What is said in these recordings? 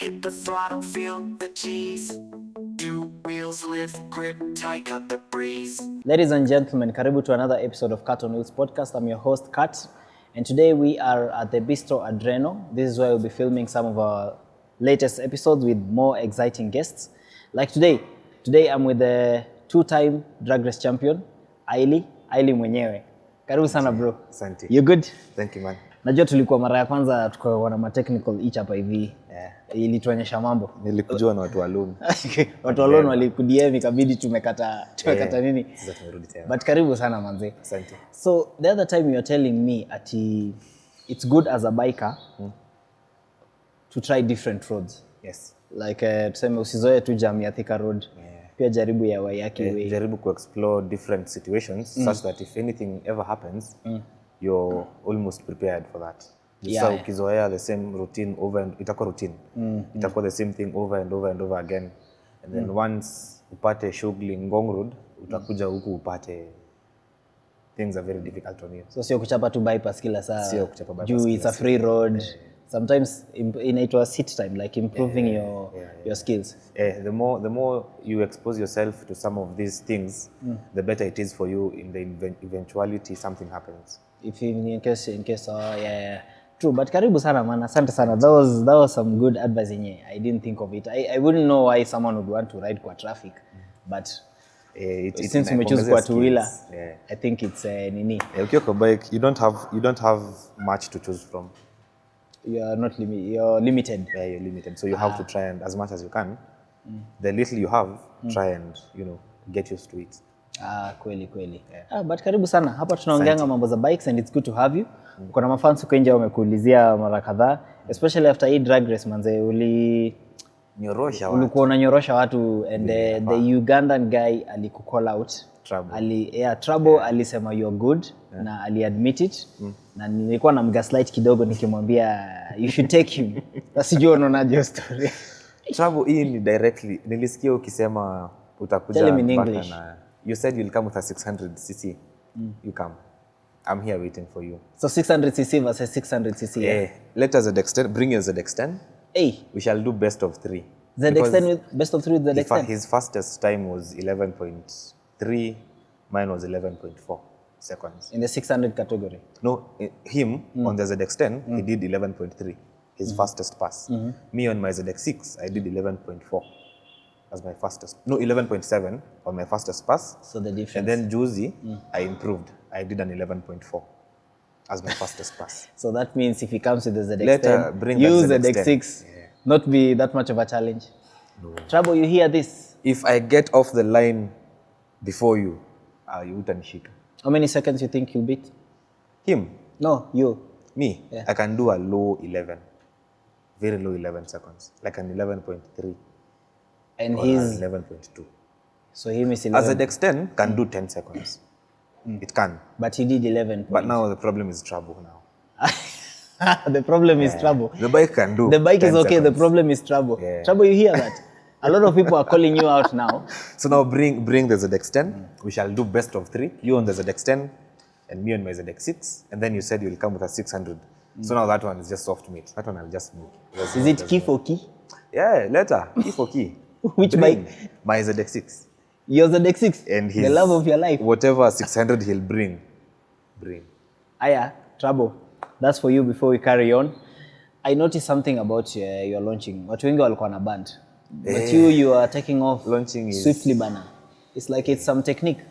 Hit the throttle, feel the cheese. Two wheels lift, grip tight, cut the breeze. Ladies and gentlemen, karibu to another episode of Cat on Wheels podcast. I'm your host, Kat, and today we are at the Bistro Adreno. This is where we'll be filming some of our latest episodes with more exciting guests. Like today I'm with the two-time drag race champion, ISLEY mwenyewe. Karibu sana bro. Asante. You good? Thank you man. Najua tulikuwa mara ya kwanza tuko na technical each hapa hivi. Yeah. Ilituonyesha mambo. Nilikujua na watu alone. Watu alone walikudiem ikabidi tumekata nini? Sasa tumerudi tena. But karibu sana manze. Asante. So the other time you were telling me it's good as a biker to try different roads. Yes. Like tuseme usizoe tu jam ya Thika Road. Yeah. Pia jaribu ya Waiyaki way. Jaribu to explore different situations such that if anything ever happens, you're almost prepared for that. So ukizoea the same routine itakuwa routine. Itakuwa the same thing over and over again. And then once upate shughuli Ngong Road, utakuja huku upate things are very difficult on you. So sio kuchapa tu bypass kila saa. Sio kuchapa bypass. Juu it's a free road. Sometimes inaitwa sit time, like improving your skills. The more you expose yourself to some of these things, the better it is for you in the eventuality something happens. If in case yeah. True, but karibu sana man, asante sana. That was some good advice yenye. I didn't think of it. I wouldn't know why someone would want to ride kwa traffic, but since you choose kwa two-wheeler, I think it's nini. Ukiwa kwa bike, you don't have much to choose from. You're limited. Yeah, you're limited. So you have to try and as much as you can. The little you have, try and get used to it. Kweli. Yeah. But karibu sana. Hapa tunaongeanga mambo za bikes and it's good to have you. Kuna mafans huko nje wamekuulizia mara kadhaa, especially after hii drag race manze ulikuwa unanyorosha watu and the Ugandan guy alikucall out. Trouble alisema you're good na aliadmit it na nilikuwa na mgaslight kidogo nikimwambia you should take him. Sijui unaonaje story. Trouble hii ni directly nilisikia ukisema utakuja mpaka na you said you'll come with a 600cc. You come. I'm here waiting for you. So 600cc versus 600cc. Yeah. Let us ZX10, bring your ZX10. Hey. We shall do best of 3. ZX10 with best of 3 with ZX10. His fastest time was 11.3. Mine was 11.4 seconds. In the 600 category? No, him on the ZX10, he did 11.3. His fastest pass. Me on my ZX6, I did 11.4 as my fastest. No, 11.7 on my fastest pass. So the difference. And then Juicy, I improved. I did an 11.4 as my fastest pass. So that means if he comes with the ZX10, later, bring use the ZX6, not be that much of a challenge. No. Trouble, you hear this? If I get off the line before you, you utanishika. How many seconds you think you beat? Him? No, you. Me? Yeah. I can do a low 11. Very low 11 seconds. Like an 11.3. And he's 11.2. So him is 11. As a ZX10 can do 10 seconds. It can. But he did 11. But now the problem is trouble now. The problem is trouble. The bike can do. The bike is okay. Seconds. The problem is trouble. Yeah. Trouble, you hear that? A lot of people are calling you out now. So now bring the ZX10. We shall do best of 3. You on the ZX10 and me on my ZX6. And then you said you'll come with a 600. So now that one is just soft meat. That one I'll just move. Is it key for key? Yeah, later. Key for key. Which bike? My ZX6. Your ZX6? And the love of your life. Whatever 600 he'll bring. Aya, Trouble. That's for you before we carry on. I noticed something about your launching. Watu wengi walikuwa na band. But you are taking off launching swiftly bana. It's like it's some technique.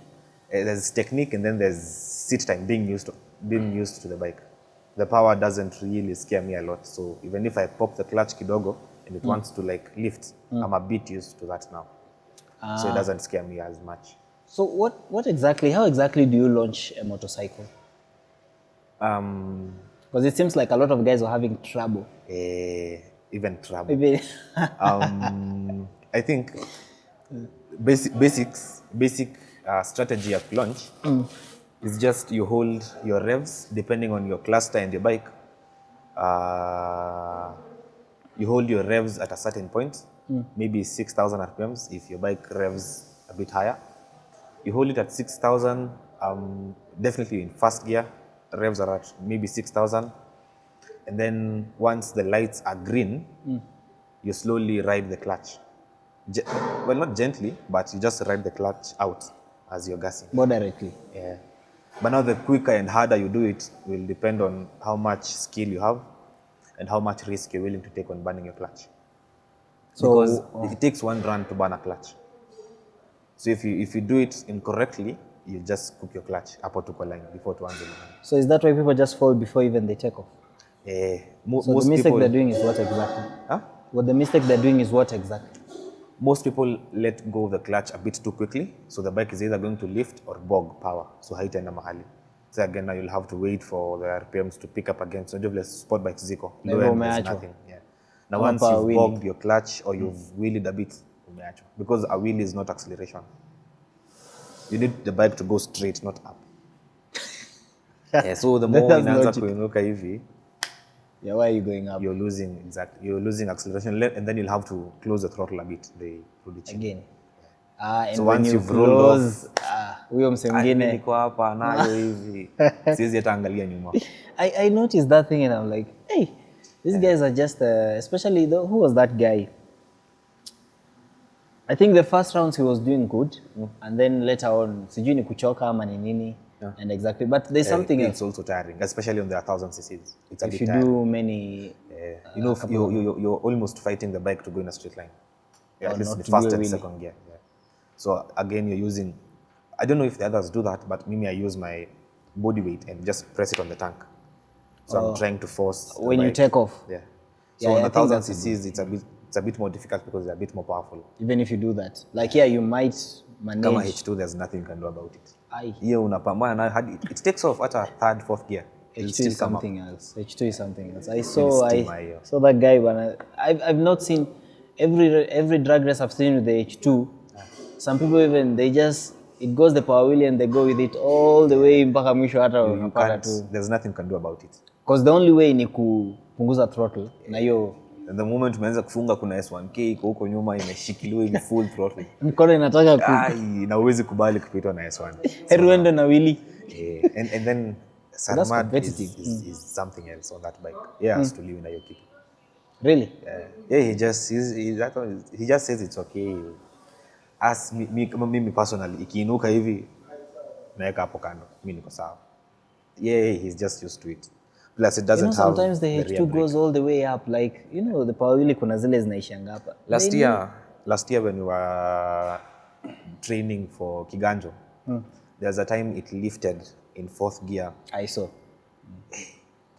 There's technique and then there's sit time being used to the bike. The power doesn't really scare me a lot. So even if I pop the clutch kidogo and it wants to like lift, I'm a bit used to that now. So it doesn't scare me as much. So how exactly do you launch a motorcycle? Because it seems like a lot of guys are having trouble. Even trouble. I think basic strategy of launch is just you hold your revs depending on your cluster and your bike. You hold your revs at a certain point, maybe 6,000 RPMs if your bike revs a bit higher. You hold it at 6,000, definitely in first gear, revs are at maybe 6,000. And then once the lights are green, you slowly ride the clutch. Well, not gently, but you just ride the clutch out as you're gassing. Moderately. Yeah. But now the quicker and harder you do it will depend on how much skill you have and how much risk you're willing to take on burning your clutch. So, Because it takes one run to burn a clutch. So if you do it incorrectly, you just cook your clutch hapo tuko line before to handle it. So is that why people just fall before even they take off? So Most the mistake people, they're doing is what exactly? huh? What the mistake they're doing is what exactly? Most people let go of the clutch a bit too quickly, so the bike is either going to lift or bog power, so haitaenda mahali. So again, now you'll have to wait for the RPMs to pick up again. So vile sport bikes ziko, Na low hivyo end there's umeachwa. nothing. Yeah. Now Ama once pa you've wheelie. bogged your clutch or you've wheelied a bit, umeachwa. Because a wheelie is not acceleration. You need the bike to go straight, not up. Yeah, so the more That's inaanza logic. kuinuka hivi, Yeah, why are you going up? you're losing acceleration, and then you'll have to close the throttle a bit. They rudi chini. Again. And So when once you you've rolled off, close, huyo mse mimi mwingine. niko hapa nayo hivi, siwezi hata angalia nyuma. I noticed that thing and I'm like, hey, these guys are just, especially, who was that guy? I think the first rounds he was doing good, and then later on, sijui ni kuchoka ama ni nini, and exactly. But there's something It's else. also tiring, especially on the 1000 cc's. It's a If bit you tiring. do many, You know, you're almost fighting the bike to go in a straight line. Yeah, Or at least not the to do a first and wheelie. second gear. Yeah. So again, you're using, I don't know if the others do that, but maybe I use my body weight and just press it on the tank. So I'm trying to force the when you bike. take off. Yeah. So Yeah, on I a think 1000 that's a cc's, it's a bit more difficult because they're a bit more powerful. Even if you do that. Like here, you might Kama manage. H2, there's nothing you can do about it. Aye. Hiyo unapambana nayo hadi it takes off at a third, fourth gear. It'll H2 still is come up. something else. H2 is something else. I stima hiyo. saw that guy, but I've not seen every drag race I've seen with the H2. Some people even it goes the power wheel and they go with it all the way mpaka mwisho hata You unapata can't, tu. there's nothing you can do about it. Because the only way ni kupunguza throttle na hiyo And the moment umeanza kufunga kuna S1K iko huko nyuma imeshikiliwa hivi full throttle. mkono inataka Ai, na huwezi kubali kupitwa na S1. heri uende na wili. Yeah. And then Sarmad competitive. is something else on that bike. Yeah, has to live in hiyo kitu. Really? Yeah, he just says it's okay. As mimi personally ikiinuka hivi naeka hapo kando. Mimi niko sawa. Yeah, he's just used to it. Plus it doesn't have Sometimes the rear H2 brake. goes all the way up, like the power wheel kuna zile zinaishanga hapa. Last year when we were training for Kiganjo, there's a time it lifted in fourth gear. I saw.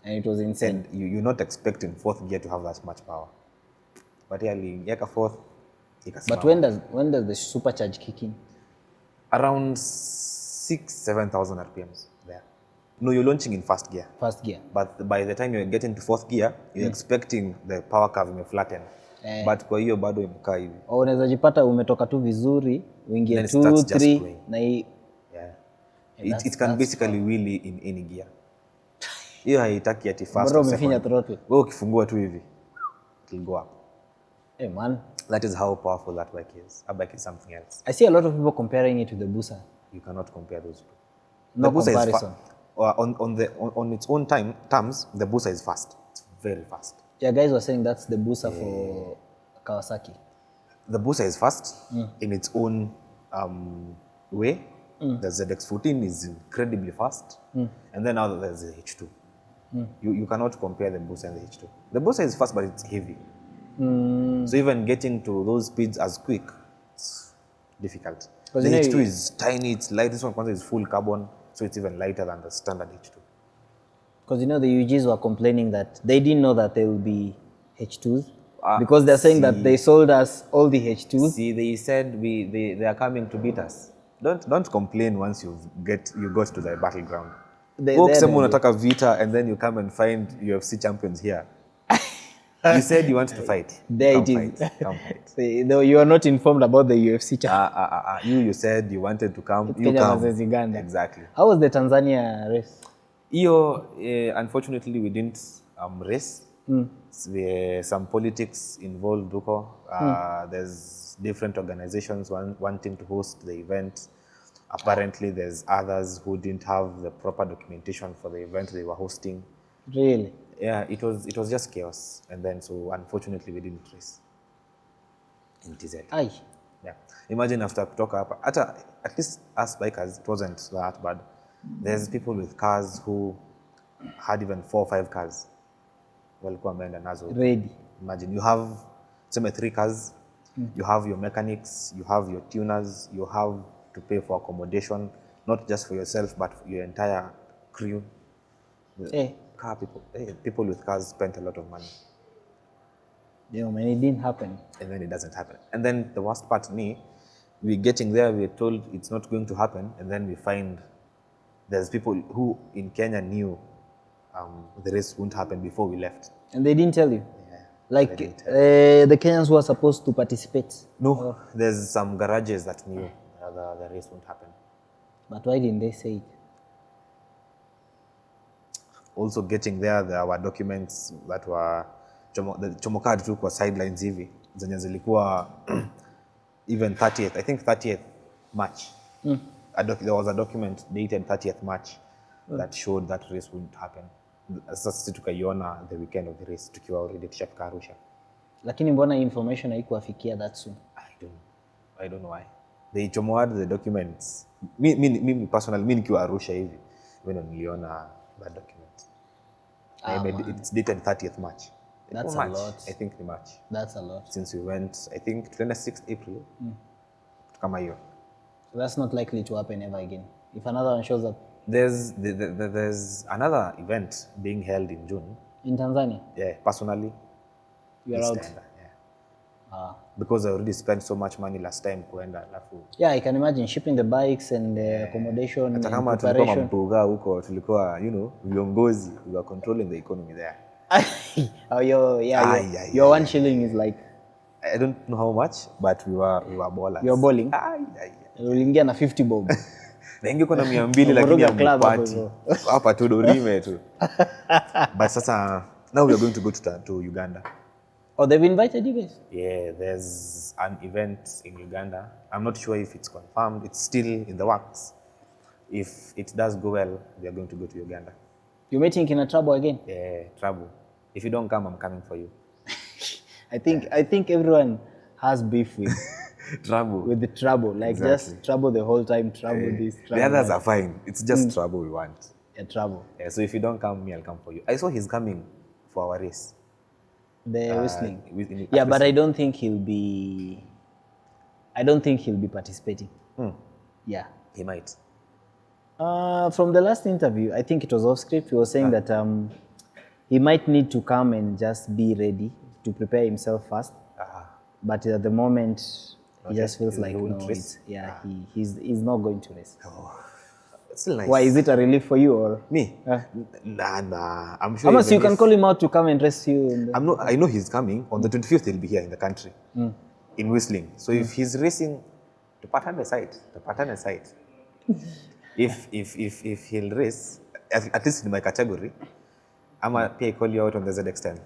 And it was insane. And you're not expecting fourth gear to have that much power. But yeah, yeka fourth, But when does the supercharge kick in? around 6,000-7,000 RPMs there. No, you're launching in first gear. First gear. But by the time you're getting to fourth gear, you're expecting the power curve may flatten. But kwa hiyo bado imekaa hivi. Au unaweza jipata umetoka tu vizuri, uingie Then it 2, starts just 3 going. na hii Yeah. It can basically wheelie in any gear. Hiyo haitaki ati first bora or umefinya second. throttle. Wewe ukifungua tu hivi, it'll go up. Hey man, That is how powerful that bike is. A bike is something else. I see a lot of people comparing it to the Busa. You cannot compare those two. No The Busa comparison. on its own terms, the Busa is fast. It's very fast. Yeah, guys were saying that's the Busa for Kawasaki. The Busa is fast in its own way. The ZX14 is incredibly fast. And then now there's the H2. You cannot compare the Busa and the H2. The Busa is fast, but it's heavy. So even getting to those speeds as quick, it's difficult. The H2 is tiny, it's light. This one is full carbon, so it's even lighter than the standard H2. Because the UGs were complaining that they didn't know that there will be H2s. Because they're saying that they sold us all the H2s. See, they said they are coming to beat us. Don't complain once you got to the battleground. Ukisema unataka vita and then you come and find UFC champions here. You said you want to fight. There Come it is. fight. Come fight. You are not informed about the UFC champion. You said you wanted to come. You Kenya come. versus Uganda. Exactly. How was the Tanzania race? Unfortunately, we didn't race. There's some politics involved. There's different organizations wanting to host the event. Apparently, there's others who didn't have the proper documentation for the event they were hosting. Really? Yeah, it was just chaos. And then, so unfortunately, we didn't race. in TZ. Aye. Yeah. Imagine after kutoka hapa, at least us bikers, it wasn't that bad. There's people with cars who had even 4 or 5 cars. Walikuwa wameenda nazo. Ready. Imagine you have some 3 cars, you have your mechanics, you have your tuners, you have to pay for accommodation, not just for yourself but for your entire crew. Car people, people with cars spent a lot of money. Yeah, man, it didn't happen. And then it doesn't happen. And then the worst part, we're getting there, we're told it's not going to happen, and then we find there's people who in Kenya knew the race wouldn't happen before we left. And they didn't tell you? Yeah. Like the Kenyans who are supposed to participate? No, there's some garages that knew the race won't happen. But why didn't they say it? Also getting there were documents that were chomoka tu kwa sidelines hivi zenye zilikuwa even 30th, I think 30th March. There was a document dated 30th March that showed that race wouldn't happen. Sasa sisi tukaiona the weekend of the race tukiwa already tushafika Arusha. Lakini mbona information haikuwafikia that soon? I don't know why. They chomoad the documents. Me personally, nikiwa Arusha hivi when niliona that document. It's dated 30th March. That's March, a lot. I think the March. That's a lot. Since we went, I think 26th April. Kama hiyo. So that's not likely to happen ever again. If another one shows up. There's another event being held in June. In Tanzania? Yeah, personally. You're out? Yeah. Because I already spent so much money last time kuenda alafu. Yeah, I can imagine shipping the bikes and accommodation and preparation. Tulikuwa mambuga huko, tulikuwa, viongozi, we were controlling the economy there. Oh, your 1 shilling is like. I don't know how much, but we were ballers. You're balling? Uliingia na 50 bob. Na ingekuwa na 200 lakini ya mpati. Hapa tu dorime tu. But sasa now we are going to go to Uganda. Oh, they've invited you guys? Yeah, there's an event in Uganda. I'm not sure if it's confirmed. It's still in the works. If it does go well, we are going to go to Uganda. You're meeting in a trouble again? Yeah, trouble. If you don't come, I'm coming for you. I think everyone has beef with trouble. With the trouble. Like exactly. Just trouble the whole time, trouble this, trouble the others are fine. It's just trouble we want. Yeah, trouble. Yeah, so if you don't come, I'll come for you. I saw he's coming for our race. The whistling. Yeah, but I don't think he'll be participating. Yeah. He might. From the last interview, I think it was off script, he was saying that he might need to come and just be ready to prepare himself first. But at the moment, he just feels like he's not going to race. Oh. It's still nice. Why, is it a relief for you or? Me? Nah. I'm sure. Unless you can call him out to come and race you. I know he's coming. On the 25th, he'll be here in the country. In whistling. So if he's racing, to pattern aside. If he'll race, at least in my category, I'ma call you out on the ZX10.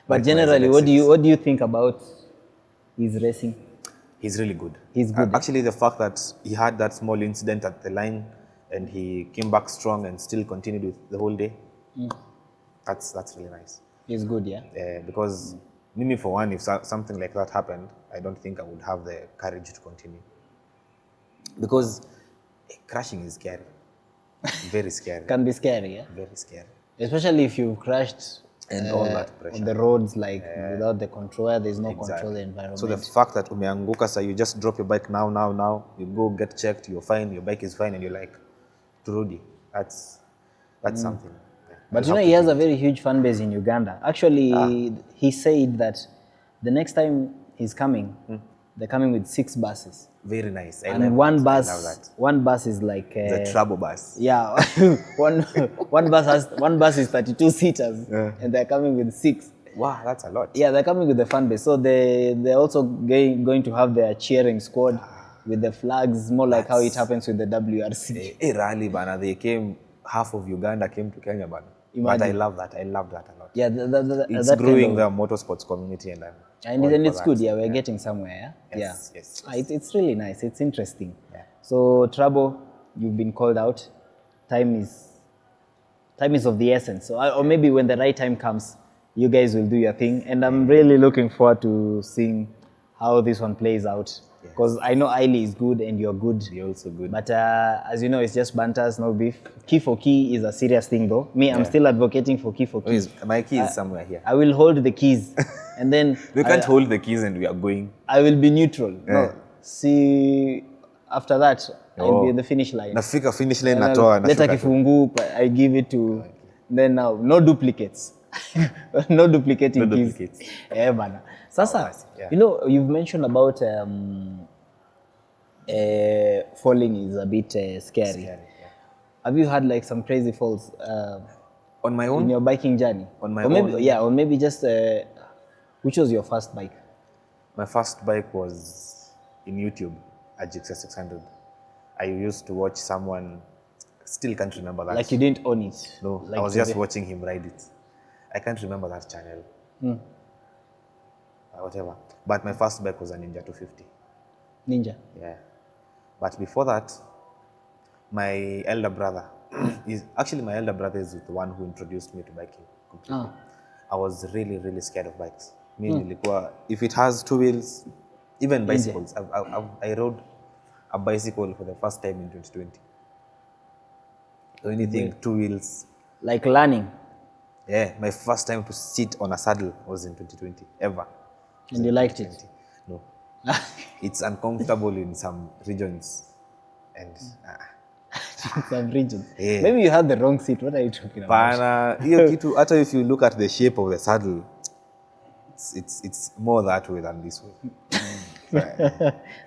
But generally, what do you think about his racing? He's really good. He's good. Actually, the fact that he had that small incident at the line and he came back strong and still continued with the whole day, that's really nice. He's good, yeah? Because me, for one, if something like that happened, I don't think I would have the courage to continue. Because crashing is scary. Very scary. Can be scary, yeah? Very scary. Especially if you've crashed and all that pressure on the roads, like without the control, there's no control of the environment. So the fact that umeanguka, so you just drop your bike now, you go get checked, you're fine, your bike is fine, and you're like, Turudi, that's something. Yeah. But he has a very huge fan base in Uganda. Actually, he said that the next time he's coming, they're coming with 6 buses. Very nice. And one bus is like the trouble bus. Yeah, one bus is 32 seaters, and they're coming with 6. Wow, that's a lot. Yeah, they're coming with the fan base, so they're also going to have their cheering squad with the flags, more like how it happens with the WRC. Rally bana, they came, half of Uganda came to Kenya bana. But I love that a lot. Yeah, it's growing the motorsports community and it's good. Yeah, we're getting somewhere. Yeah, yes. It's really nice. It's interesting. Yeah. So Trouble, you've been called out. Time is of the essence. So, or maybe when the right time comes, you guys will do your thing. And I'm really looking forward to seeing how this one plays out. Because I know ISLEY is good and you're good. You're also good. But as you know, it's just banters, no beef. Key for key is a serious thing though. Me, I'm still advocating for key for key. My key is somewhere here. I will hold the keys and then We can't hold the keys and we are going. I will be neutral. No, see, after that, I'll be at the finish line. Nafika finish line And I'll- natoa Leta nashuka tu. kifungu, I give it to, then now, no duplicates. No duplicating No keys. duplicates. Bana. Sasa, yeah. you know, you've mentioned about falling is a bit scary. Scary, yeah. Have you had like some crazy falls On my in own, your biking journey? On my or maybe, own? Yeah, or maybe just, which was your first bike? my first bike was in YouTube, a GX600. I used to watch someone, still can't remember that. Like you didn't own it? No, Like I was today? just watching him ride it. I can't remember that channel. Whatever. But my first bike was a Ninja 250. Ninja? Yeah. But before that, my elder brother is my elder brother is the one who introduced me to biking completely. I was really, really scared of bikes. Me nilikuwa, if it has two wheels, even bicycles. I rode a bicycle for the first time in 2020. So anything two wheels. Like learning? Yeah, my first time to sit on a saddle was in 2020, ever. And you liked it? No. It's uncomfortable in some regions. And Some regions. Yeah. Maybe you had the wrong seat. What are you talking about? Pana, hiyo kitu, hata if you look at the shape of the saddle, it's more that way than this way.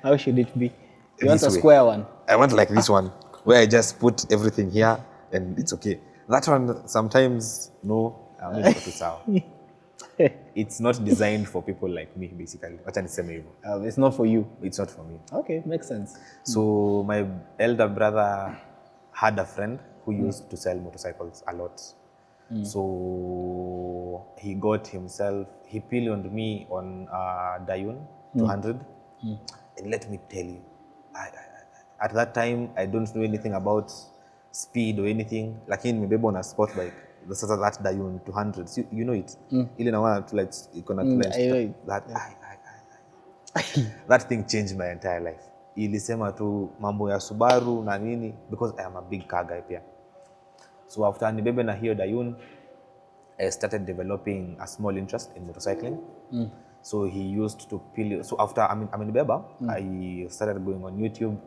How should it be? You want This a way. square one? I want like this one, where I just put everything here and it's okay. That one, sometimes, no, I'm not too sour. It's not designed for people like me, basically. Wacha niseme hivyo. It's not for you. It's not for me. Okay, makes sense. So my elder brother had a friend who used to sell motorcycles a lot. So he got himself, he pillioned me on Dayun 200. And let me tell you, at that time, I don't know anything about speed or anything. Lakini nimebeba on a sport bike. Sasa that Dayun 200, so you know it. Ile na wana two lights, iko na two lights. I know it. That thing changed my entire life. Ilisema tu mambo ya Subaru na nini, because I am a big car guy pia. So after nibebe na hiyo Dayun, I started developing a small interest in motorcycling. So he used to pillion. So after amenibeba, I started going on YouTube,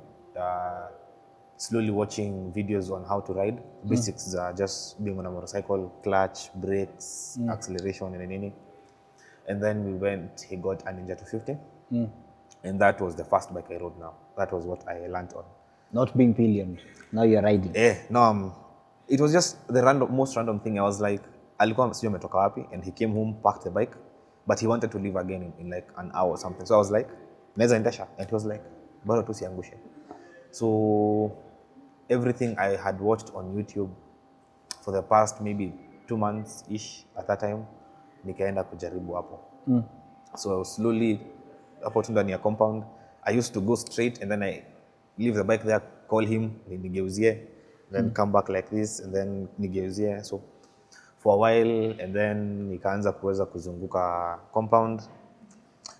slowly watching videos on how to ride. Basics are just being on a motorcycle, clutch, brakes, acceleration, and anything. And then he got a Ninja 250. And that was the first bike I rode now. That was what I learned on. Not being pillioned. Now you're riding. No, it was just the most random thing. I was like, alikuwa sijui ametoka wapi, and he came home, parked the bike, but he wanted to leave again in like an hour or something. So I was like, naweza endesha, and he was like, bado tu siangushe. So everything I had watched on YouTube for the past maybe 2 months-ish at that time, nikaenda kujaribu hapo. So slowly, hapo tu ndani ya compound, I used to go straight and then I leave the bike there, call him, nigeuzie, then come back like this and then nigeuzie. So for a while, and then nikaanza kuweza kuzunguka compound,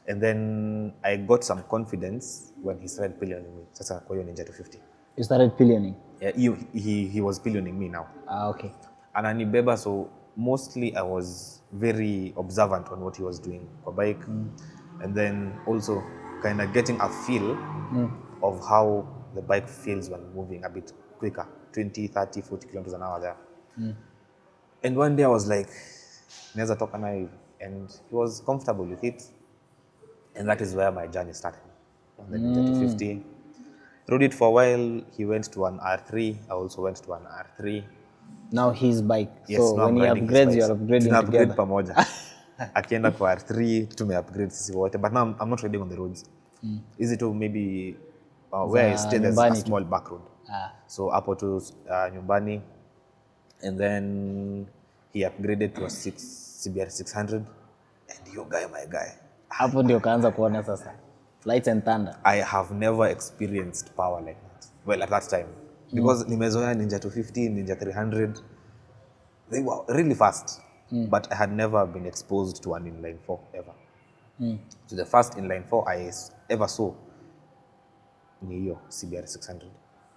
and then I got some confidence when he started pillioning me. Sasa kwa hiyo Ninja 250. You started pillioning? Yeah, he was pillioning me now. Okay. Ananibeba, so mostly I was very observant on what he was doing kwa bike, and then also kind of getting a feel of how the bike feels when moving a bit quicker, 20, 30, 40 kilometers an hour there. And one day I was like, naweza toka nayo hivi, and he was comfortable with it, and that is where my journey started. On the Ninja 250, rode it for a while. He went to an R3. I also went to an R3. Now his bike. Yes, So now when I'm he riding his upgrades, bike. you're upgrading Tuna upgrade together. pamoja. Akienda kwa R3, tume-upgrade sisi wote. But now I'm not riding on the roads. Easy to maybe where I stay, there's a nyumbani tu. small back road. So hapo tu nyumbani. And then he upgraded to a CBR 600. And you guy, my guy. Hapo ndio kaanza kuona sasa. Lights and thunder. I have never experienced power like that. Well, at that time. Because nimezoea Ninja 250, Ninja 300. They were really fast. But I had never been exposed to an inline 4 ever. So the first inline 4 I ever saw ni hiyo CBR 600,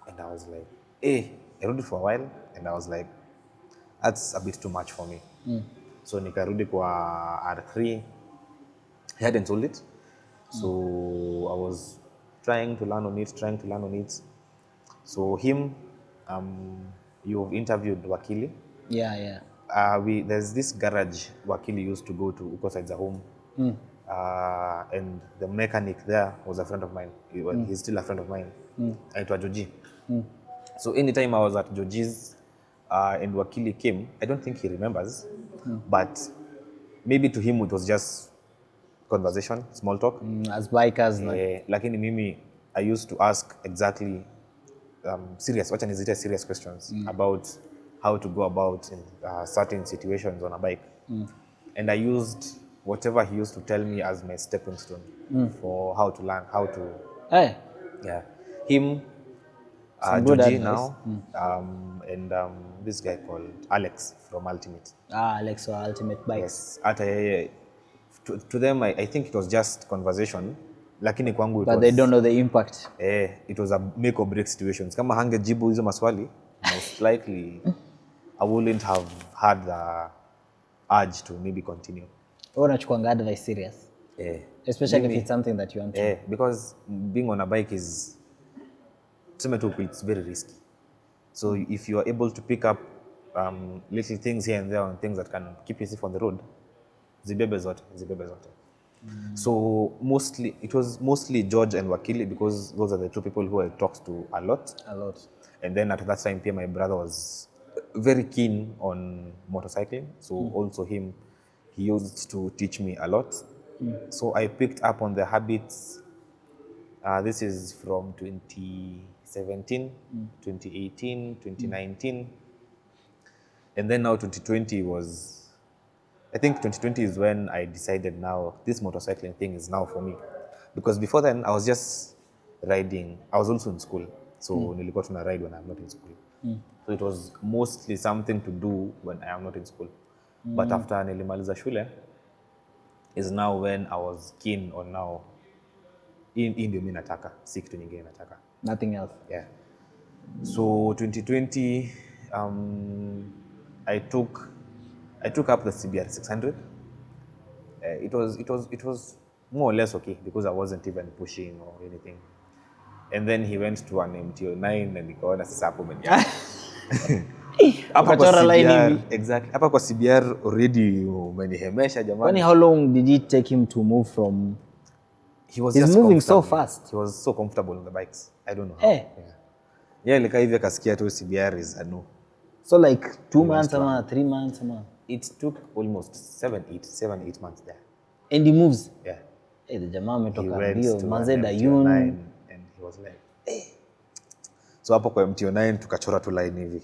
and I was like, I rode it for a while and I was like, that's a bit too much for me. So nikarudi kwa R3. He hadn't sold it, so I was trying to learn on it. So him, you've interviewed Wakili. Yeah. There's this garage Wakili used to go to uko side za home. And the mechanic there was a friend of mine. He's still a friend of mine. Aitwa Joji. So anytime I was at Joji's and Wakili came, I don't think he remembers, but maybe to him it was just conversation, small talk. As bikers, like. Lakini mimi, I used to ask exactly serious questions about how to go about in certain situations on a bike. And I used whatever he used to tell me as my stepping stone for how to learn, how to... Hey. Yeah. Him, Joji now, and this guy called Alex from Ultimate. Alex or Ultimate Bikes. Yes. Ata yeye, to them, I think it was just conversation. Lakini kwangu it But was... they don't know the impact. It was a make or break situations. Kama hangejibu hizo maswali, most likely I wouldn't have had the urge to maybe continue. Unachukuanga advice serious. Especially if it's something that you want to. Because being on a bike is, it's very risky. So if you are able to pick up little things here and there on things that can keep you safe on the road, zibebe zote. So it was mostly George and Wakili, because those are the two people who I talked to a lot. And then at that time, my brother was very keen on motorcycling. So also he used to teach me a lot. So I picked up on the habits. This is from 2017, 2018, 2019. And then now 2020 was... I think 2020 is when I decided now this motorcycling thing is now for me. Because before then, I was just riding. I was also in school. So nilikuwa tuna ride when I'm not in school. So it was mostly something to do when I am not in school. But after nilimaliza shule, is now when I was keen on now, hii ndio mimi nataka, si kitu nyingine nataka. Nothing else. Yeah. So 2020, I took up the CBR 600. It was more or less okay, because I wasn't even pushing or anything. And then he went to an MT-09 and nikaona sasa hapo umeniacha. Hapa kwa CBR, exactly. Hapa kwa CBR already umenihemesha jamani. How long did it take him to move from... He's moving so fast. He was so comfortable on the bikes. I don't know how. Yeah, like hivi akasikia tu CBR is a no. So like 2 months or 3 months or... It took almost 7-8 months there. And he moves? Yeah. Hey, the jamaa ametoka He mbio, went to manze an Dayun. MT-09 and he was like, hey. So hapo kwa MT-09 tukachora tu line hivi.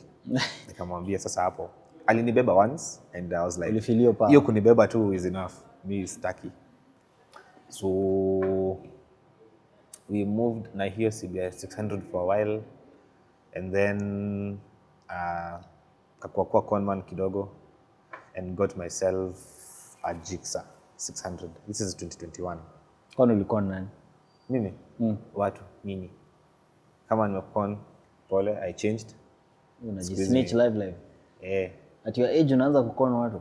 Nikamwambia sasa hapo. Alinibeba once and I was like, Ulifilio pa. Hiyo kunibeba tu is enough. Me staki. So we moved na hiyo CBR 600 for a while, and then kakuwa conman kidogo and got myself a Gixxer 600. This is 2021. Kwani ulikuwa nani? Mimi? Watu, mimi. Kama nimekon, pole, I changed. Unajisnitch live. At your age unaanza kukona watu.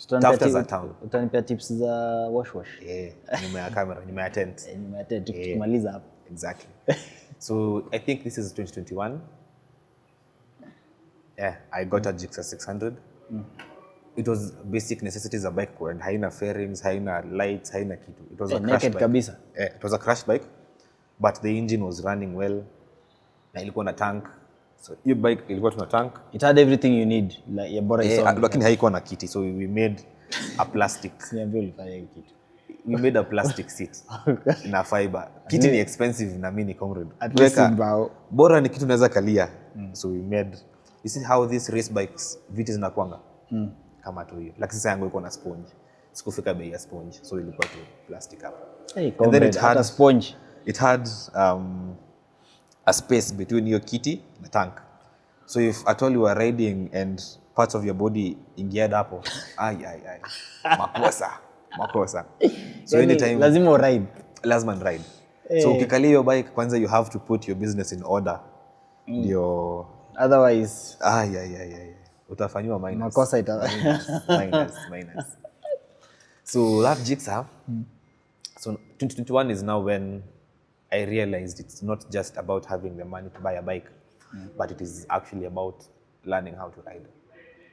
Tafuta za town. Utanipea tips za wash. Nyuma ya camera, nyuma ya tent. Nyuma ya tent, tukimaliza hapo. Exactly. So I think this is 2021. Yeah, I got a Gixxer 600. It was basic necessities of bike, and haina fairings, haina lights, haina kitu. It was a crash bike. Kabisa. It was a crash bike, but the engine was running well. Na ilikuwa na tank. So your bike ilikuwa tuna tank. It had everything you need, like bora isonge. Lakini haikuwa na kiti, so we made a plastic. We made a plastic seat na fiber. Kiti ni expensive na mimi ni comrade. At least mbao. Bora ni kitu naweza kalia. So we made, you see how these race bikes viti zinakuanga? Kama tu hiyo. Lakini sasa yangu iko na sponge. Sikufika bei ya sponge, so ilikuwa tu plastic hapo. And then it had a sponge. It had a space between your kiti and tank. So if at all you are riding and parts of your body ingeared hapo, makosa. makosa. So Yani, anytime lazima uride. lazima ride. So ukikalia hiyo bike kwanza you have to put your business in order. Ndio Otherwise yeah. Utafanywa minus. makosa ita Minus. So that jigsaw. So 2021 is now when I realized it's not just about having the money to buy a bike, but it is actually about learning how to ride.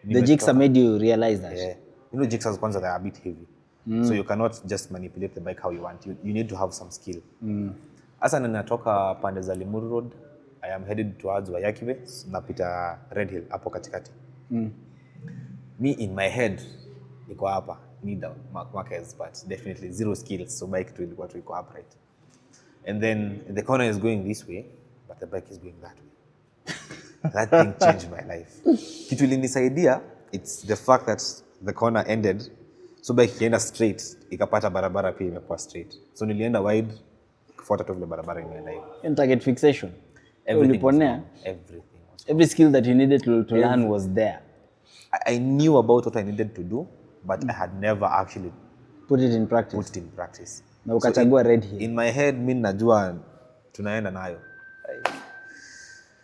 The jigsaw made you realize that. Yeah. You know, jigsaws kwanza, they are a bit heavy. So you cannot just manipulate the bike how you want. You need to have some skill. Asa ninatoka pande za Limuru Road, I am headed towards Wayakiwe, napita Red Hill hapo katikati. Me in my head niko hapa, need markers, but definitely zero skills, so bike tu ilikuwa tu iko upright. And then the corner is going this way, but the bike is going that way. That thing changed my life. Kitu ilinisaidia, it's the fact that the corner ended, so bike ikienda straight, ikapata barabara pia imekuwa straight. So nilienda wide, kufuata tu vile barabara imeenda hivi. And target fixation. Everything was Uliponea. wrong. Everything was Every skill that you needed to learn was there. I knew about what I needed to do, but I had never actually Put it in practice. put it in practice. Na ukachagua Red Hill. In my head, mimi najua tunaenda nayo.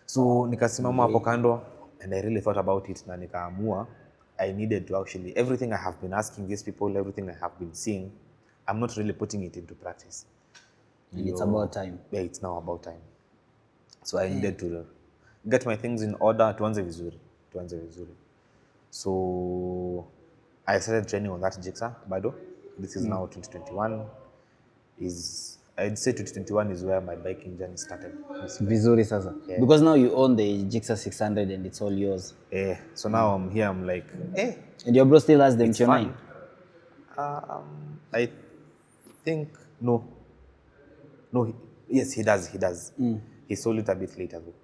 So nikasimama hapo kando and I really thought about it na nikaamua I needed to actually, everything I have been asking these people, everything I have been seeing, I'm not really putting it into practice. And it's about time. Yeah, it's now about time. So I needed to get my things in order, tuanze vizuri. So I started training on that jigsaw, bado. This is now 2021. I'd say 2021 is where my biking journey started. Vizuri sasa. Yeah. Because now you own the Jigsaw 600 and it's all yours. Yeah. So now I'm here, I'm like, hey. And your bro still has them It's to fun. I think, no, yes, he does. He sold it a bit later though.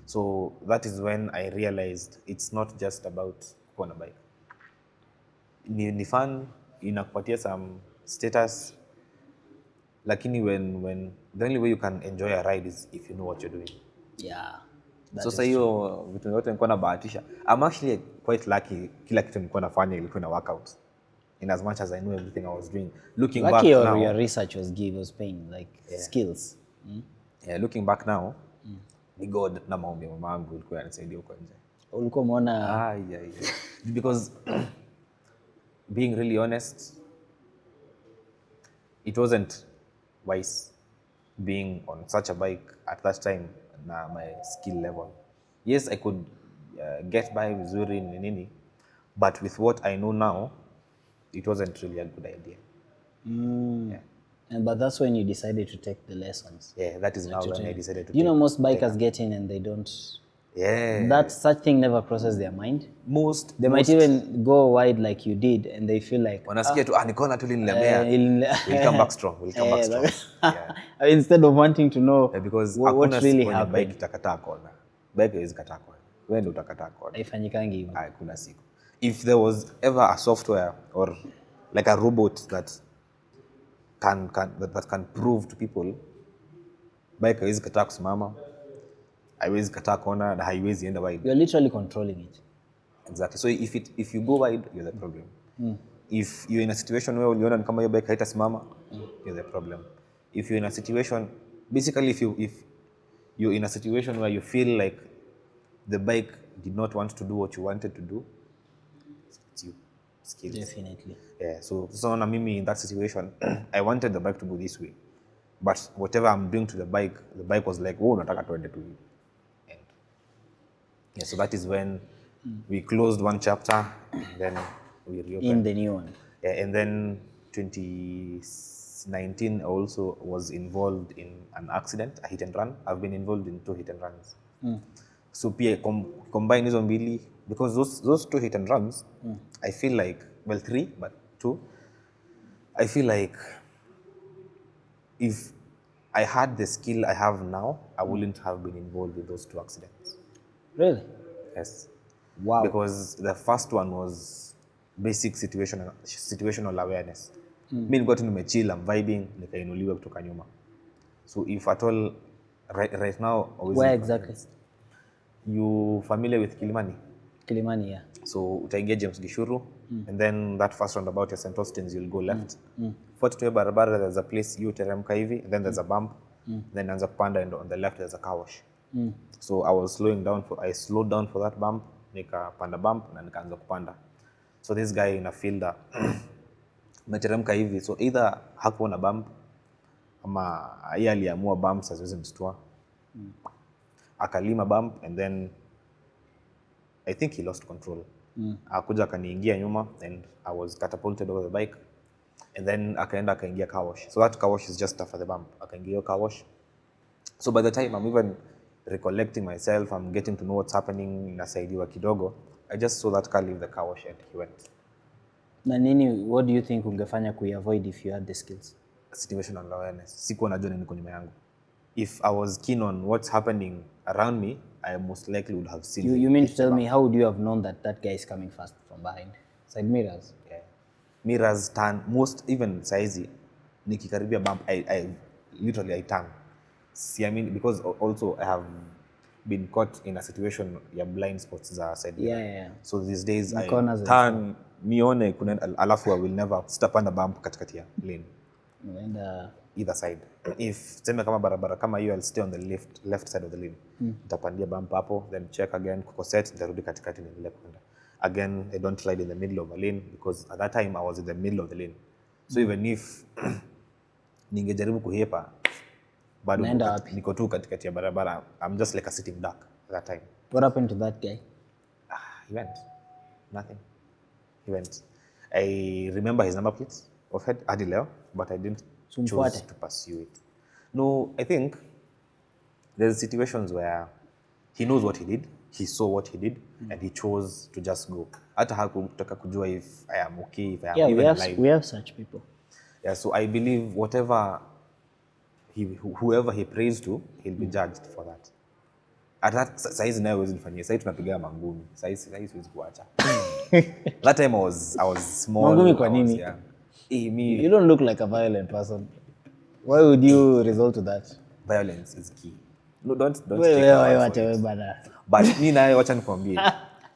So that is when I realized it's not just about kuwa na bike. Ni fun, inakupatia some status, lakini when the only way you can enjoy a ride is if you know what you're doing. Yeah. So sasa hiyo vitu vyote nilikuwa nabahatisha. I'm actually quite lucky, kila kitu nilikuwa nafanya ilikuwa na workout. In as much as I knew everything I was doing. Looking back now, your research was paying like skills. Yeah, looking back now, ni God na maombi mama yangu ilikuwa inanisaidia huko nje. Ulikuwa umeona Yeah. Because being really honest, it wasn't wise being on such a bike at that time na my skill level. Yes, I could get by vizuri nini, but with what I know now, it wasn't really a good idea. But that's when you decided to take the lessons. Yeah, that is now when I decided to You know, most bikers get in and they don't. Yeah. That such thing never crosses their mind. They might even go wide like you did, and they feel like wanasikia tu nikaona tu linilemea. We'll come back strong. Yeah. Instead of wanting to know because what really happened. Bike itakataa kona. Bike is kataa kona. Wewe ndio utakataa kona. Haifanyikangi hivyo. Kuna siku. If there was ever a software or like a robot that can prove to people bike haiwezi kataa kusimama, haiwezi kataa kona na haiwezi enda wide. You're literally controlling it. Exactly. So if you go wide, you're the problem. If you're in a situation where uliona ni kama hiyo bike haitasimama, you're the problem. If you're in a situation, basically if you're in a situation where you feel like the bike did not want to do what you wanted to do, it's you. Skills. Definitely. Yeah. So na mimi in that situation, I wanted the bike to go this way, but whatever I'm doing to the bike was like, oh, nataka tuende tu. And yeah, so that is when we closed one chapter, and then we reopened. In the new one. Yeah, and then 2019 I also was involved in an accident, a hit and run. I've been involved in 2 hit and runs. So pia combine hizo mbili, because those 2 hit and runs, I feel like, well 3, but 2, I feel like if I had the skill I have now, I wouldn't have been involved with those 2 accidents. Really? Yes. Wow. Because the first one was basic situational awareness. Mimi nilikuwa tu nimechill, I'm vibing, nikainuliwa kutoka nyuma. So if at all right now, where exactly? You familiar with Kilimani? Kilimani, yeah. So utaingia James Gishuru, and then that first roundabout ya St. Austin's you'll go left. Fuatilia barabara, there's a place you teremka hivi, and then there's a bump, then anza kupanda, and on the left there's a car wash. So I slowed down for that bump, nikapanda bump na nikaanza kupanda. So this guy in a fielder meteremka hivi, so either hakuona bump ama yeye aliamua bumps haziwezi mstua. Akalima bump, and then I think he lost control. Akuja akaniingia nyuma, and I was catapulted over the bike, and then akaingia car wash. So that car wash is just after the bump. Akaingia car wash. So by the time I'm even recollecting myself, I'm getting to know what's happening, nasaidiwa kidogo, I just saw that car leave the car wash and he went. Na nini, what do you think ungefanya kuiavoid if you had the skills? Situational awareness. Sikuwa najua nini niko nyuma yangu. If I was keen on what's happening around me, I most likely would have seen. You mean to tell me, how would you have known that that guy is coming fast from behind? Side mirrors? Yeah. Mirrors turn, most, even saizi, nikikaribia bump, I literally turn. See, I mean, because also I have been caught in a situation ya blind spots za side mirror. Yeah. So these days The I turn, nione kuna alafu I will never stapanda bump katikati ya lane. And Either side. If sema kama barabara kama hiyo, I'll stay on the left side of the lane. Nitapandia bump hapo, then check again, kuko set, nitarudi katikati niendelee kwenda. Again, I don't ride in the middle of a lane because at that time I was in the middle of the lane. So even if ningejaribu kuhepa, bado niko tu katikati ya barabara, I'm just like a sitting duck at that time. what happened to that guy? He went. Nothing. He went. I remember his number plates of head hadi leo, but I didn't choose to pursue it. No, I think there's situations where he knows what he did, he saw what he did, and he chose to just go. Hata hakutaka kujua if I am okay, if I am even alive. We have such people. Yeah, so I believe whoever he prays to, he'll be judged for that. At that size nayo wezi nifanyia. Sasa tunapiga mangumi. Sasa siwezi kuacha. That time I was small. Mangumi kwa nini? You don't look like a violent person. Why would you resort to that? Violence is key. No, don't Wait, bana. But me nayo wacha nikwambie.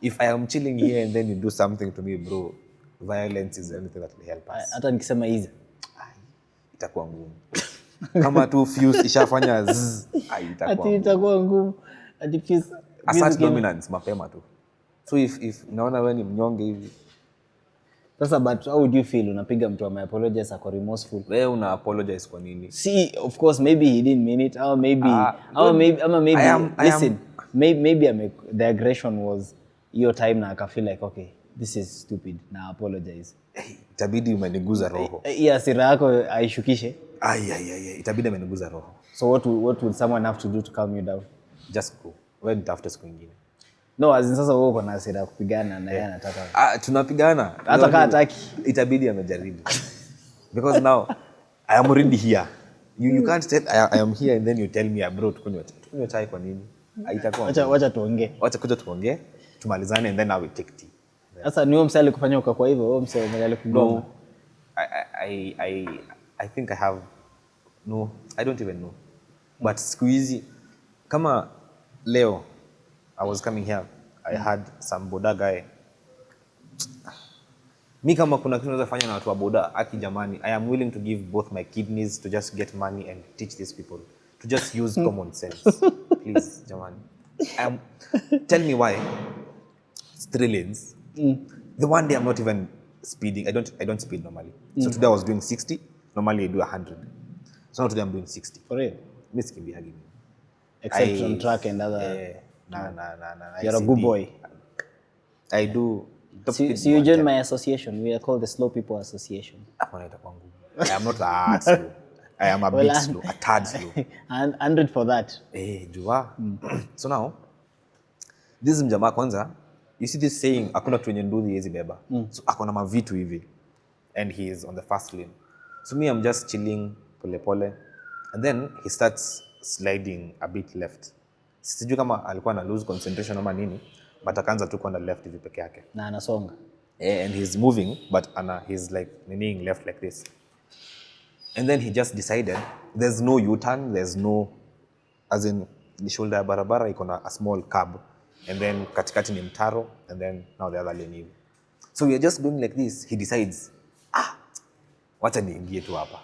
If I am chilling here and then you do something to me, bro, violence is anything that will help us. Hata nikisema hizi itakuwa ngumu. Kama tu fuse ishafanya itakuwa. Itakuwa ngumu. Ati fuse. Assert dominance mapema tu. So if naona wewe ni mnyonge hivi. Sasa but how would you feel unapiga mtu ame apologize ako remorseful? Wewe una apologize kwa nini? See, of course maybe he didn't mean it, or maybe maybe the aggression was your time na aka feel like okay, this is stupid na apologize. Itabidi umeniguza roho. Hasira yako aishukishe. Itabidi ameniguza roho. So what would someone have to do to calm you down? Just go. Wewe nitafute siku nyingine. No, as in sasa wewe uko na hasira kupigana na yeye anataka. Tunapigana. Hata kama hataki. Itabidi amejaribu. Because now I am already here. You can't say I am here and then you tell me bro tukunywe chai kwa nini? Haitakuwa. Wacha tuongee. Wacha kuja tuongee, tumalizane and then I will take tea. Sasa ni wewe msali kufanya kwa hivyo, wewe msali alikugoma. I think I have I don't even know. But squeezy kama leo I was coming here, I had some boda guy. Mi kama kuna kitu naweza fanya na watu wa boda, aki jamani, I am willing to give both my kidneys to just get money and teach these people to just use common sense. Please, jamani. Tell me why. It's 3 lanes. The one day I'm not even speeding. I don't speed normally. So today I was doing 60. Normally I do 100. So now today I'm doing 60. For real? Mi sikimbiagi. Except on track and other. Nah. You're a good boy. I do. So you join my association. We are called the Slow People Association. I am not that slow. I am a bit slow, a tad slow. And 100 for that. Jua. So now, this is mjamaa kwanza. You see this saying, hakuna kitu yenye nduthi hezi beba. So akona mavitu hivi. And he is on the first lane. So me, I'm just chilling pole. And then he starts sliding a bit left. Sijui kama alikuwa na lose concentration ama nini, but akaanza tu kwenda left hivi peke yake. Na anasonga. And he's moving, but he's like leaning left like this. And then he just decided, there's no U-turn, there's no, as in, the shoulder ya barabara iko na a small curb. And then katikati ni mtaro, and then now the other lane hivi. So we are just going like this. He decides, wacha niingie tu hapa.